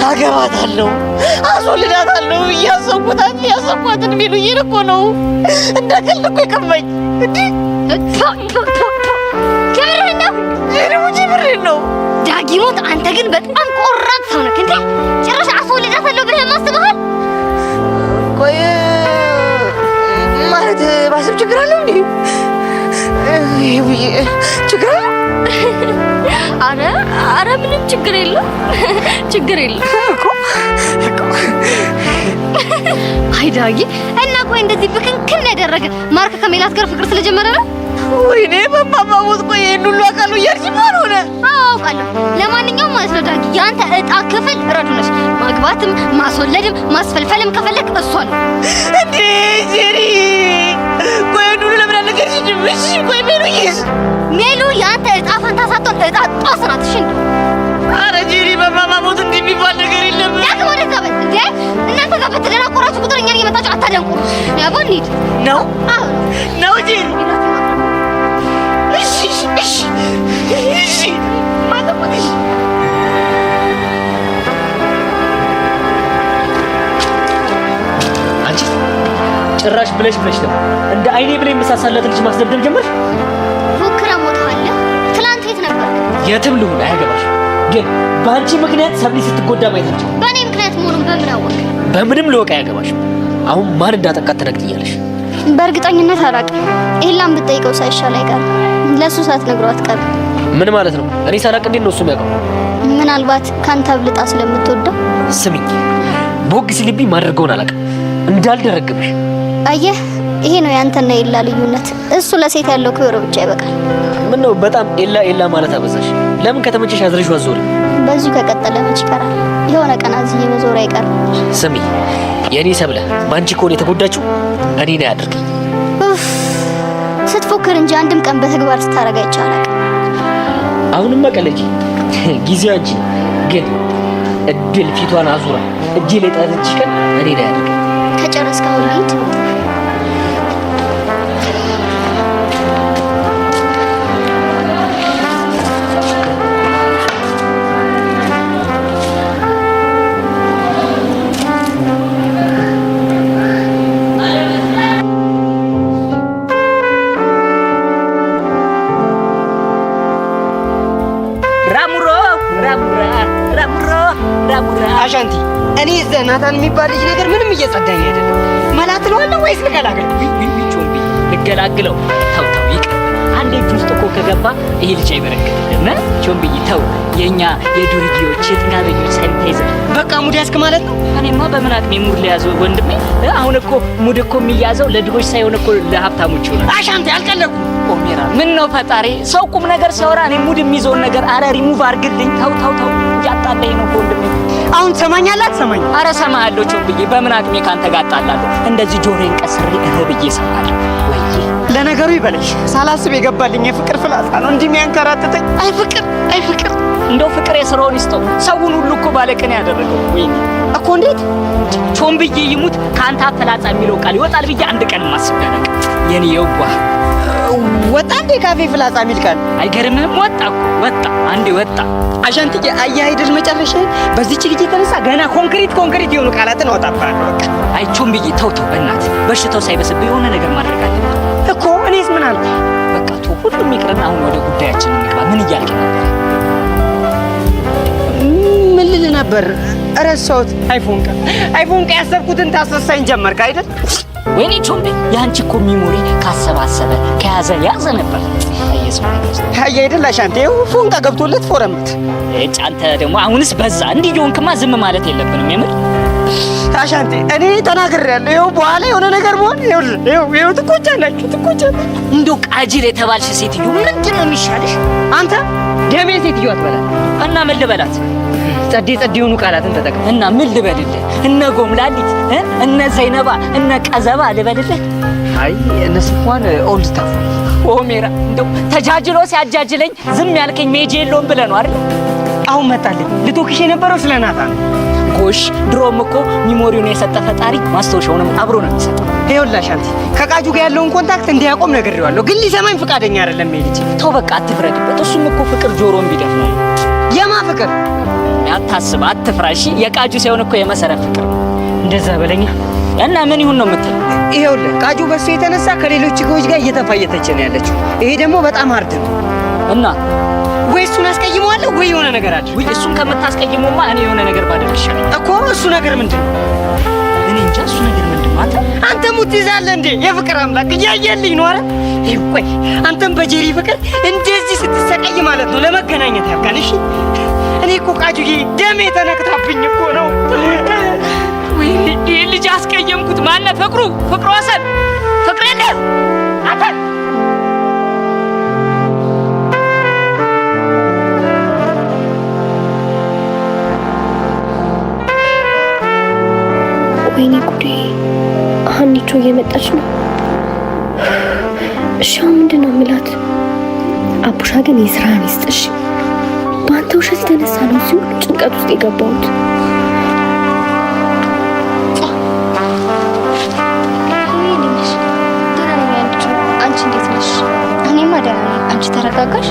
አገባታለሁ፣ አስወልዳታለሁ እያሰብኳትን ሚሉኝን እኮ ነው እንደ ቀልድ እኮ የቀማኝ እንዴ? ከምርህን ነው? ጀሪሙጂ ብሬን ነው ዳጊሞት። አንተ ግን በጣም ቆራጥ ሰው ነህ እንዴ! ጭራሽ አስወልዳታለሁ ብለህ ማስበሃል? ቆይ ማለት ባሰብ ችግር አለው እንዴ? ችግር አለው? አረ ምንም ችግር የለም ችግር የለም እኮ አይ ዳጊ፣ እና ቆይ እንደዚህ ብክንክን ያደረገ ማርክ ከሜላት ጋር ፍቅር ስለጀመረ ነው? ወይኔ በማማሞት ቆይ ይሄን ሁሉ አውቃለሁ እያልሽ ማን ሆነ? አውቃለሁ። ለማንኛውም ማለት ነው ዳጊ፣ ያንተ እጣ ክፍል ረዱ ነሽ። ማግባትም ማስወለድም ማስፈልፈልም ከፈለክ እሷ ነው እንዴ ጄሪ። ቆይ ይሄን ሁሉ ለምን አልነገርሽኝም? እሺ ቆይ ሜሉ ያንተ እጣ ፈንታ ሳትሆን እጣ ጧስ ናት። እሺ ኧረ ጄሪ በማማሞት እንዲህ የሚባል ነገር የለም። ያክ ወደ ዘበት እንዴ እናንተ ጋር በተደናቆራችሁ ቁጥር እኛን እየመጣችሁ አታደንቁ። ያቦ እንሂድ ነው ነው ጄሪ። እሺ እሺ እሺ ማተሙሽ አንቺ ጭራሽ ብለሽ ነው እንደ አይኔ ብለሽ መሳሳለት ልጅ ማስደብደብ ጀመርሽ። ፉክራ ሞታለ። ትላንት የት ነበር? የትም ልሁን አያገባሽ። ግን በአንቺ ምክንያት ሰብሊ ስትጎዳ ማየት እንጂ በእኔ ምክንያት መሆኑን በምን አወቅ? በምንም ልወቅ አያገባሽ። አሁን ማን እንዳጠቃት ትነግሪኛለሽ? በእርግጠኝነት አላውቅም። ይሄን ብትጠይቀው ሳይሻል አይቀርም። ለሱ ሳትነግረው አትቀርም። ምን ማለት ነው? እኔ ሳላቅ እንዴት ነው እሱ የሚያውቀው? ምናልባት ካንተ አብልጣ ስለምትወደው። ስሚኝ፣ ቦግ ሲልብኝ ማድረገውን አላውቅም። እንዳልደረግብሽ አየህ፣ ይሄ ነው ያንተና የላ ልዩነት። እሱ ለሴት ያለው ክብር ብቻ ይበቃል። ምን ነው በጣም ኤላ ማለት አበዛሽ። ለምን ከተመቸሽ አዝረሽው አዞሪ። በዚሁ ከቀጠለ መች ይቀራል? የሆነ ቀን አዝዬ መዞር አይቀርም። ስሚ፣ የኔ ሰብለ ባንቺ ከሆነ የተጎዳችው እኔ ነው ያድርገኝ። ስትፎክር እንጂ አንድም ቀን በተግባር ስታረጋ ይቻላል። አሁንም መቀለጂ ጊዜው አንቺ ግን እድል ፊቷን አዙራ እጄ ላይ ጣለችሽ ቀን እኔ ነው ያድርገኝ። ከጨረስከው ልሂድ። አሻንቲ እኔ ናታን የሚባል ልጅ ነገር ምንም እየጸዳኝ አይደለም። መላት ነው አለ ወይስ ልገላግል? ቢጮምቢ ልገላግለው? ተው ይቅር። አንዴ እጅ ውስጥ እኮ ከገባ ይሄ ልጅ አይበረክትም። ቾምቢ ተው። የኛ የዱርዬዎች የጥጋበኞች ሳኒታይዘር በቃ ሙድ ያዝክ ማለት ነው። እኔማ በምን አቅሜ ሙድ ሊያዘው ወንድሜ? አሁን እኮ ሙድ እኮ የሚያዘው ለድሆች ሳይሆን እኮ ለሀብታሞች ይሆናል። አሻንቲ አልቀለድኩም። ኦሜራ ምን ነው ፈጣሪ፣ ሰው ቁም ነገር ሲያወራ እኔ ሙድ የሚይዘውን ነገር አረ ሪሙቭ አድርግልኝ። ተው እያጣላኝ ነው ወንድሜ። አሁን ትሰማኛለህ አትሰማኝም? አረ ሰማሃለሁ ቾምብዬ፣ በምን አቅሜ ካንተ ጋር አጣላለሁ? እንደዚህ ጆሮዬን ቀስሬ ብዬ እሰማለሁ ወይ? ለነገሩ ይበለሽ፣ ሳላስብ የገባልኝ የፍቅር ፍላጻ ነው እንዲህ የሚያንከራትተኝ። አይ ፍቅር እንደው ፍቅር የስራውን ይስጠው። ሰውን ሁሉ እኮ ባለቅኔ ያደረገው ወይ እኮ። እንዴት ቾምብዬ ይሙት ካንተ ፍላጻ የሚለው ቃል ይወጣል ብዬ አንድ ቀን ማስብ ያለቀ የኔ የዋህ ወጣ እንዴ ካፌ ፍላጻ የሚል ቃል አይገርምህም? ወጣ አንዴ ወጣ። አሻንቲዬ አየህ አይደል መጨረሻ በዚህች ልጅ የተነሳ ገና ኮንክሪት የሆኑ ቃላትን አወጣብሃለሁ። በቃ አይ ቾምብዬ ተው በእናትህ በሽታው ሳይበስብህ የሆነ ነገር ማድረግ አለብህ እኮ። እኔስ ምን አልኩ? በቃ ተው ሁሉም ይቅርና አሁን ወደ ጉዳያችን እንግባ። ምን እያልክ ነበር? ምን ልል ነበር? ረሳሁት። አይፎን ቀ ያሰብኩትን ታስረሳኝ ጀመርክ አይደል? ወይኔ ቾምቤ ያንቺ እኮ ሚሞሪ ካሰባሰበ ከያዘ ነበር። አይ አይደል አሻንቴ ፎንቃ ገብቶለት ፎረምት። አንተ ደግሞ አሁንስ በዛ። እንዲህ ጆንክማ ዝም ማለት የለብንም የምር አሻንቴ። እኔ ተናግሬያለሁ። ይኸው በኋላ የሆነ ነገር ቢሆን ይኸው ትቆጫላችሁ። እንደው ቃጂል የተባልሽ ሴትዮ ምንድን ነው የሚሻልሽ? አንተ ደሜ ሴትዮ አትበላት እና ምን ልበላት? ጸዴ የሆኑ ቃላትን ተጠቅም እና ምን ልበልልህ? እነ ጎምላሊት እነ ዘይነባ እነ ቀዘባ ልበልልህ? አይ እነሱ እንኳን ኦልድ ስታፍ ኦሜራ። እንደው ተጃጅሎ ሲያጃጅለኝ ዝም ያልከኝ ሜጄ የለውም ብለህ ነው አይደል? አሁን መጣልኝ። ልቶክሽ የነበረው ስለ ናታን ጎሽ። ድሮም እኮ ሚሞሪውን የሰጠ ፈጣሪ ማስታወሻውንም አብሮ ነው የሚሰጠው። ይኸውልህ አሻንቲ ከቃጁ ጋር ያለውን ኮንታክት እንዲያቆም ነግሬዋለሁ፣ ግን ሊሰማኝ ፈቃደኛ አይደለም። ልጅ ተው በቃ አትፍረድበት። እሱም እኮ ፍቅር ጆሮን ቢደፍ ነው። የማ ፍቅር? አታስብ፣ አትፍራ እሺ። የቃጁ ሳይሆን እኮ የመሰረት ፍቅር ነው። እንደዛ በለኛ እና ምን ይሁን ነው የምትለው? ይኸውልህ ቃጁ በሱ የተነሳ ከሌሎች ችግሮች ጋር እየተፋየተች ነው ያለችው። ይሄ ደግሞ በጣም ሀርድ ነው እና ወይ እሱን አስቀይመዋለሁ ወይ የሆነ ነገር አለ። ወይ እሱን ከምታስቀይመውማ እኔ የሆነ ነገር ባደርግ ይሻላል እኮ። እሱ ነገር ምንድን ነው? እኔ እንጃ። እሱ ነገር ምንድን ነው? አንተ ሙት ይዛለህ እንዴ? የፍቅር አምላክ እያየልኝ ነው። ኧረ ቆይ አንተም በጄሪ ፍቅር እንደዚህ ስትሰቃይ ማለት ነው ለመገናኘት ያብቃን። እሺ እኔ እኮ ቃጁዬ ደሜ ተነክታብኝ እኮ ነው። ወይ ይሄ ልጅ አስቀየምኩት። ማነው? ፍቅሩ ወሰን ፍቅር እንደ አታ ወይኔ ጉዴ! ሀኒቾ እየመጣች ነው። እሺ ምንድን ነው የምላት? አቡሻ ግን የስራህን ይስጥሽ። በአንተ ውሸት የተነሳ ነው እዚህ ሁሉ ጭንቀት ውስጥ የገባሁት። አንቺ እንዴት ነሽ? እኔማ ደህና ነኝ። አንቺ ተረጋጋሽ?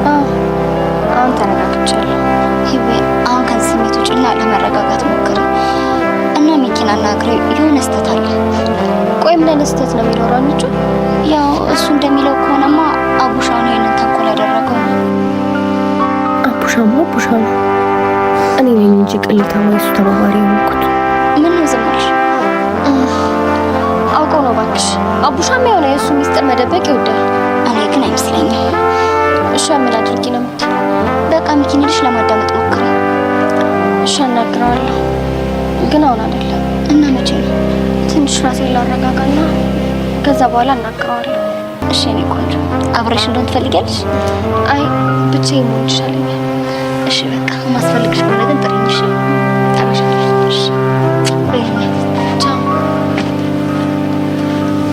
አሁን ተረጋግቻለሁ። አሁን ከዚህ ስሜት ውጭና ለመረጋጋት ሞክሪ እና ሚኪን አናግሬ የሆነ ስህተት አለ። ቆይ ምን አይነት ስህተት ነው የሚኖረው? አንቺ ያው እሱ እንደሚለው ከሆነማ አቡሻ ነው ይሄንን ተንኮል ያደረገው። አቡሻማ አቡሻ ነው። እኔ ነኝ እንጂ ቅሌታማ የሱ ተባባሪ የሆንኩት። ምን ነው ዝም አልሽ? አውቀው ነው እባክሽ። አቡሻማ የሆነ የእሱ ሚስጥር መደበቅ ይወዳል። እኔ ግን አይመስለኝም። እሺ ምን አድርጊ ነው የምትይው? በቃ ሚኪን ልሽ ለማዳመጥ ሞክሪ። እሺ አናግረዋለሁ፣ ግን አሁን አይደለም። እና መቼ ነው? ትንሽ ራሴን ላረጋጋና ከዛ በኋላ እናግረዋለሁ። እሺ እኔ ቆንጆ አብረሽ እንደሆን ትፈልጊያለሽ? አይ ብቻዬን መሆን ይሻለኛል። እሺ በቃ ማስፈልግሽ ከሆነ ግን ጥሪኝ። እሺ ታበሻለሽ። እሺ ቻው።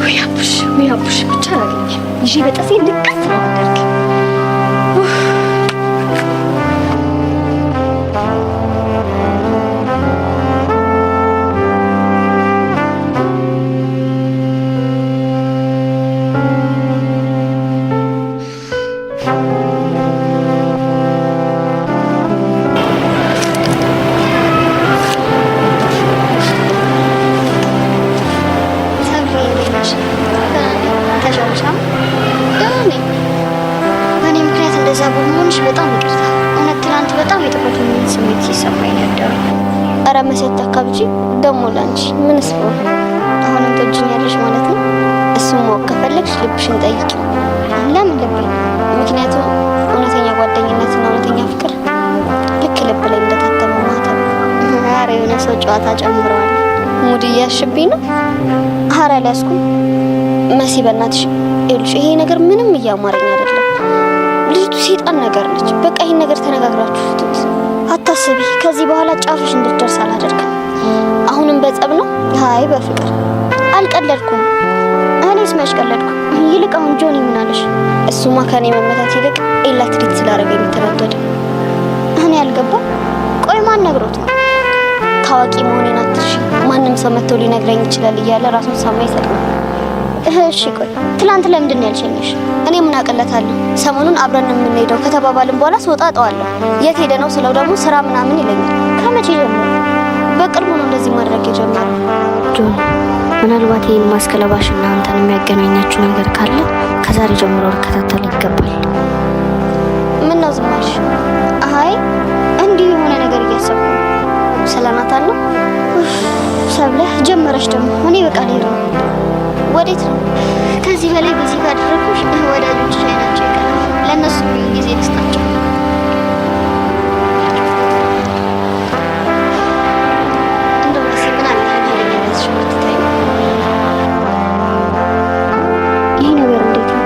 ወይ አቡሽ ብቻ አላገኘም። ይዤ በጠሴ ልቀስ ነው አደርግ። በጣም ይቅርታ። እውነት ትናንት በጣም የጥፋተኝነት ስሜት ሲሰማኝ ነው ያደረው። ኧረ መሰት አካብጂ ደሞ ላንቺ ምንስ ነው? አሁንም ትወጂኛለሽ ማለት ነው? እሱን ማወቅ ከፈለግሽ ልብሽን ጠይቂ። ለምን ልብ? ምክንያቱም እውነተኛ ጓደኝነትና እውነተኛ ፍቅር ልክ ልብ ላይ እንደታተመ ማተብ። ኧረ የሆነ ሰው ጨዋታ ጨምረዋል። ሙድ እያሽብኝ ነው። ኧረ አልያዝኩም። መሲ በእናትሽ ይኸውልሽ፣ ይሄ ነገር ምንም እያማረኝ አይደለም። ልጅቱ ሴጣን ነገር ነች። በቃ ይሄን ነገር ተነጋግራችሁ ፍቱት። አታስቢ፣ ከዚህ በኋላ ጫፍሽ እንድትደርስ አላደርግም። አሁንም በጸብ ነው? አይ በፍቅር አልቀለድኩም። እኔስ መች ቀለድኩ? ይልቅ አሁን ጆኒ ምን አለሽ? እሱማ ከኔ መመታት ይልቅ ኤላ ትሪት ስላደረገ የሚተናደድ እኔ አልገባም። ቆይ ማን ነግሮት ነው? ታዋቂ መሆኔን አትርሺ፣ ማንም ሰው መጥቶ ሊነግረኝ ይችላል እያለ ራሱን ሳማ ይሰጥናል። እሺ ቆይ ትላንት ለምንድን ነው ያልሸኘሽ? እኔ ምን አቀለታለሁ? ሰሞኑን አብረን የምንሄደው ከተባባልን በኋላ ስወጣ ጠዋለሁ። የት ሄደ ነው ስለው ደግሞ ስራ ምናምን ይለኛል። ከመቼ ጀምሮ? በቅርቡ ነው እንደዚህ ማድረግ የጀመረው። ጆን ምናልባት ይህን ማስከለባሽና አንተን የሚያገናኛችሁ ነገር ካለ ከዛሬ ጀምሮ ልከታተል ይገባል። ምን ነው ዝም አልሽ? አይ እንዲሁ የሆነ ነገር እያሰብኩ ነው። ስለ ናታን ነው? ሰብለ ጀመረች ደግሞ። እኔ በቃ ልሄድ ነው። ወዴት ነው? ከዚህ በላይ በዚህ ካደረኩሽ ወዳጆች አይናቸው ይቀራል። ለእነሱ ጊዜ ልስጣቸው። እንደው መሲ ምን አለ ያለኝነትሽ ምትታይ? ይህ ነገር እንዴት ነው?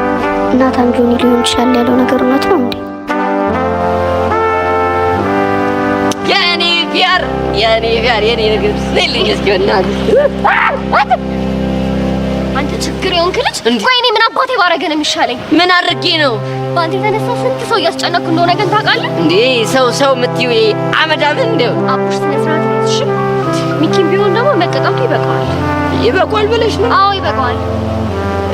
ናታን ጆኒ ሊሆን ይችላል ያለው ነገር እውነት ነው እንዴ? የኔ ነገር ስለልኝ እስኪ አንተ ችግር የሆንክ ልጅ። ቆይ እኔ ምን አባቴ ባረገ ነው የሚሻለኝ? ምን አድርጌ ነው? በአንተ የተነሳ ስንት ሰው እያስጨነኩ እንደሆነ ግን ታውቃለህ እንዴ? ሰው የምትይው አመዳምን እንደው አቡሽ ስነ ስርዓት ነው። እሺ ሚኪም ቢሆን ደግሞ መቀጣቱ ይበቃዋል። ይበቃዋል ብለሽ ነው? አዎ ይበቃዋል።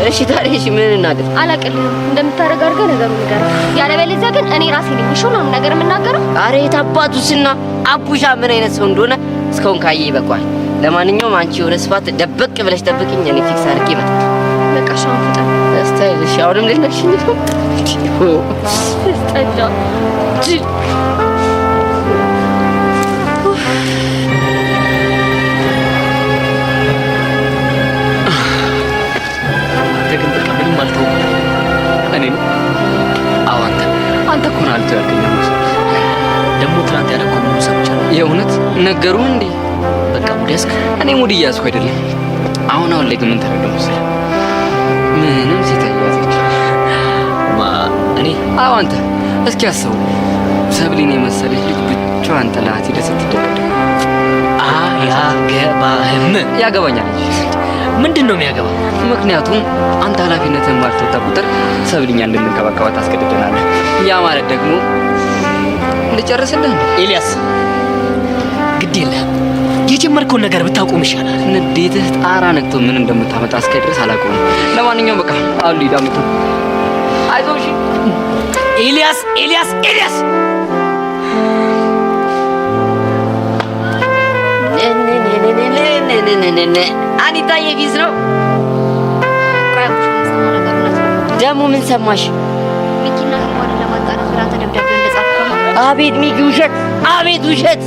እሺ ታዲያ ምን እናድርግ? አላቅልህም እንደምታደርግ አድርገህ ነገሩን ንገረው። ያለበለዚያ ግን እኔ ራሴ ነኝ ሁሉንም ነገር የምናገረው። ኧረ የት አባቱስና አቡሻ ምን አይነት ሰው እንደሆነ እስካሁን ካየ ይበቃዋል። ለማንኛውም አንቺ የሆነ ስፋት ደበቅ ብለሽ ጠብቅኝ፣ እኔ ፊክስ አድርጌ እመጣለሁ። በቃ ሻውን ፍጠን። ስታይልሽ አሁንም ልነሽ ነው። ስጠላ ግን በቃ ምንም አልተውም። እኔ አዎ አንተ እኮ ነው አልተው ያልከኝ። ደግሞ ትናንት ያለኮ ምንም ሰምቻለሁ። የእውነት ነገሩ እንዴ? በቃ ሙድ ያዝክ? እኔ ሙድ እያዝኩ አይደለም። አሁን ላይ ግን ምን ተረዳሁ መሰለህ? ምንም ሲታያዘች እኔ አዎ አንተ እስኪ አስበው፣ ሰብሊን የመሰለች ልጅ ብቻዋን ጥላት ሄደህ ስትደረግ አያገባህም። ያገባኛል። ምንድን ነው የሚያገባ? ምክንያቱም አንተ ኃላፊነትን ባልተወጣ ቁጥር ሰብልኛ እንድንከባከባት ታስገድደናለህ። ያ ማለት ደግሞ ልጨርስልህ። ኤልያስ ግድ የለህም። የጀመርከውን ነገር ብታቆም ይሻላል። ንዴትህ ጣራ ነክቶ ምን እንደምታመጣ እስከ ድረስ አላውቀውም። ለማንኛውም በቃ አሉ ይዳምጡ። አይዞሽ ኤልያስ ኤልያስ ኤልያስ አኒታ የቢዝ ነው ደግሞ ምን ሰማሽ? ሚኪና ወደ ለማጣራት ብራተ ደብዳቤ እንደጻፈው አቤት ሚኪ ውሸት! አቤት ውሸት!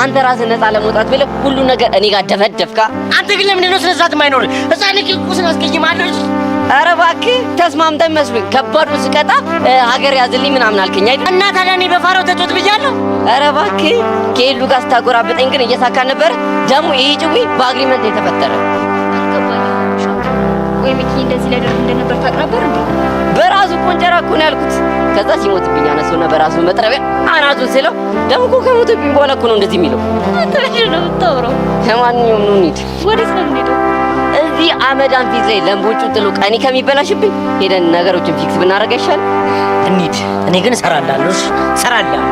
አንተ ራስህ ነፃ ለመውጣት ብለህ ሁሉ ነገር እኔ ጋር ደፈደፍካ። አንተ ግን ለምንድን ነው ስለዛት የማይኖር? ህፃን ቂቁስን አስቀይማለሁ። ኧረ እባክህ ተስማምተን መስሎኝ ከባዱን ስቀጣ ሀገር ያዝልኝ ምናምን አልከኝ አይደል? እና ታዲያ እኔ በፋራው ተጮት ብያለሁ። ኧረ እባክህ ከሄሉ ጋር ስታጎራብጠኝ ግን እየሳካን ነበረ። ደግሞ ይሄ ጭዊ በአግሪመንት የተፈጠረ ወይ ሚኪ እንደዚህ ሊያደርግ እንደነበር ታውቅ ነበር እንዴ? በራሱ ቆንጨራ እኮ ነው ያልኩት። ከዛ ሲሞትብኝ አነሱና በራሱ መጥረቢያ አናቱን ስለው ደግሞ እኮ ከሞትብኝ በኋላ እኮ ነው እንደዚህ የሚለው። አንተ ምንድን ነው የምታወራው? ለማንኛውም ነው እንሂድ። ወዴት ነው የምንሄደው? እዚህ አመዳን ፊት ላይ ለምቦጩ ጥሎ ቀኒ ከሚበላሽብኝ ሄደን ነገሮችን ፊክስ ብናደርግ ይሻል። እንሂድ። እኔ ግን እሰራላለሁ። እሰራለሁ።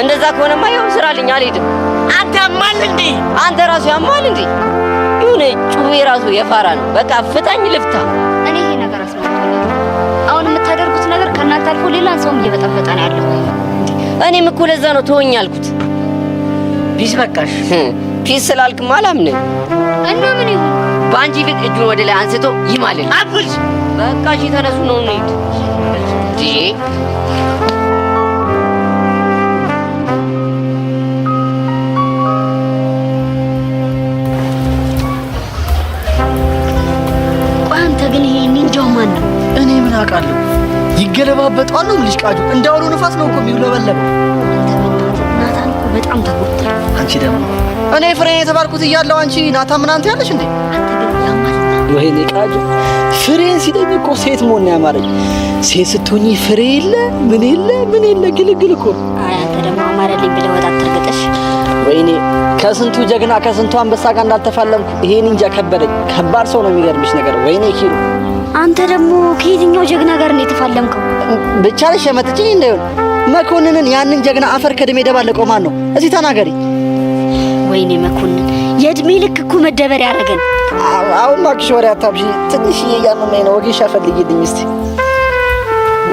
እንደዛ ከሆነማ ይኸው ስራልኝ፣ አልሄድም። አንተ ያማል እንዴ? አንተ ራሱ ያማል እንዴ? ይሁን ጩቤ ራሱ የፋራ ነው። በቃ ፍታኝ ልፍታ። እኔ ይሄ ነገር አስማምቶኛል። አሁን የምታደርጉት ነገር ከእናንተ አልፎ ሌላን ሰውም እየበጠበጠ ነው ያለው። እኔም እኮ ለዛ ነው ተወኝ ያልኩት። ፒስ በቃሽ። ፒስ ስላልክማ አላምንም። እና ምን ይሁን? በአንቺ ፊት እጁን ወደ ላይ አንስቶ ይማልል። አብሽ በቃ እሺ ተነሱ ነው እንሂድ። ግን ይሄ ኒንጃው ማን ነው? እኔ ምን አውቃለሁ? ይገለባበጣል ነው ልጅ ቃጁ እንዳውሎ ንፋስ ነው እኮ የሚውለበለበው። ናታን እኮ በጣም ተጎድቷል። አንቺ ደግሞ እኔ ፍሬ የተባልኩት እያለሁ አንቺ ናታን ምን አንተ ያለሽ እንዴ? አንተ ግን ያማል። ወይኔ ቃጁ ፍሬን ሲለኝ እኮ ሴት መሆን ያማረኝ። ሴት ስትሆኚ ፍሬ የለ ምን የለ ግልግል እኮ። አይ አንተ ደግሞ አማረልኝ ብለህ ወጣ አትርገጠሽ። ወይኔ ከስንቱ ጀግና ከስንቱ አንበሳ ጋር እንዳልተፋለምኩ ይሄን እንጃ ከበደኝ። ከባድ ሰው ነው የሚገርምሽ ነገር። ወይኔ ኪሩ አንተ ደግሞ ከየትኛው ጀግና ጋር ነው የተፋለምከው? ብቻ ነሽ የመጥጭኝ እንዳይሆን መኮንንን ያንን ጀግና አፈር ከድሜ ደባለቀው ማን ነው? እስቲ ተናገሪ። ወይኔ መኮንን የእድሜ ልክ እኮ መደበር ያደረገን። አሁን እባክሽ ወሬ አታብዢ። ትንሽ እያመመኝ ነው። ወጌሻ ፈልጊልኝ እስቲ።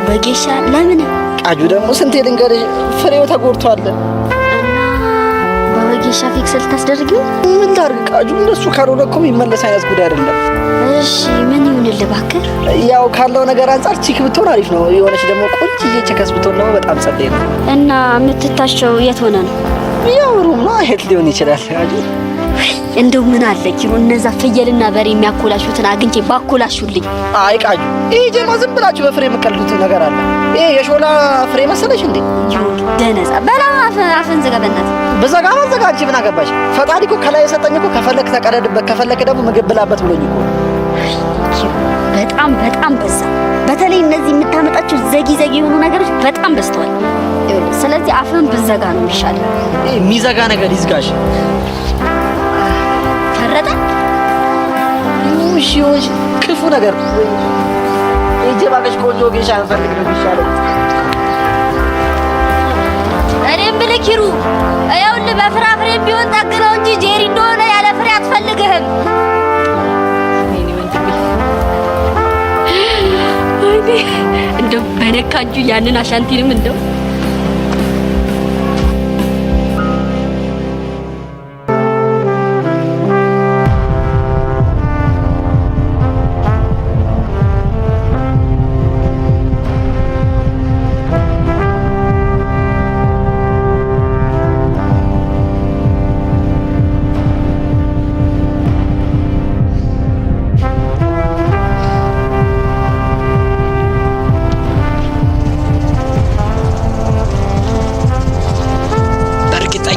ወጌሻ ለምን? ቃጁ ደግሞ ስንቴ ልንገርሽ ፍሬው ተጎድቷል። ወጌሻ ፊክስ ልታስደርጊው? ምን ላድርግ ቃጁ፣ እንደሱ ካልሆነ እኮ የሚመለስ አይነት ጉዳይ አይደለም። እሺ ምን ይሁንልህ እባክህ? ያው ካለው ነገር አንጻር ቺክ ብትሆን አሪፍ ነው። የሆነች ደግሞ ቆንጆዬ ቸከስ ብትሆን ደግሞ በጣም ጸደይ ነው። እና የምትታቸው የት ሆነ ነው? ያው ሩም ነው አይሄድ ሊሆን ይችላል። ቃጁ እንደው ምን አለ ኪሩ እነዛ ፍየልና በሬ የሚያኮላሹትን አግኝቼ ባኮላሹልኝ። አይ ቃጁ ይሄ ጀማ ዝም ብላችሁ በፍሬ የምቀልዱት ነገር አለ። ይሄ የሾላ ፍሬ መሰለሽ እንዴ? ደነጻ በላ አፍን ዝጋ በእናትህ። በዘጋ አንቺ ምን አገባሽ? ፈጣሪ እኮ ከላይ የሰጠኝ እኮ ከፈለክ ተቀደድበት ከፈለክ ደግሞ ምግብ ብላበት ብሎኝ እኮ። በጣም በዛ። በተለይ እነዚህ የምታመጣቸው ዘጊ የሆኑ ነገሮች በጣም በዝተዋል። ስለዚህ አፍን ብዘጋ ነው የሚሻለው። የሚዘጋ ነገር ይዝጋሽ። ፈረጠ ውሽ ክፉ ነገር የጀባበሽ ቆንጆ ጌሻ አንፈልግ ነው የሚሻለው። እኔም ብልህ ኪሩ ይኸውልህ በፍራፍሬ ቢሆን ጠግነው እንጂ ጄሪ እንደሆነ ያለ ፍሬ አትፈልግህም። እንደው በነካ እጁ ያንን አሻንቲንም እንደው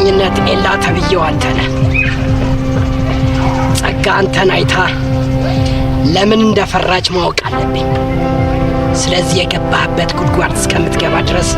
በእርግጠኝነት ኤላ ተብዬው አንተ ነህ። ጸጋ አንተን አይታ ለምን እንደፈራች ማወቅ አለብኝ። ስለዚህ የገባህበት ጉድጓድ እስከምትገባ ድረስ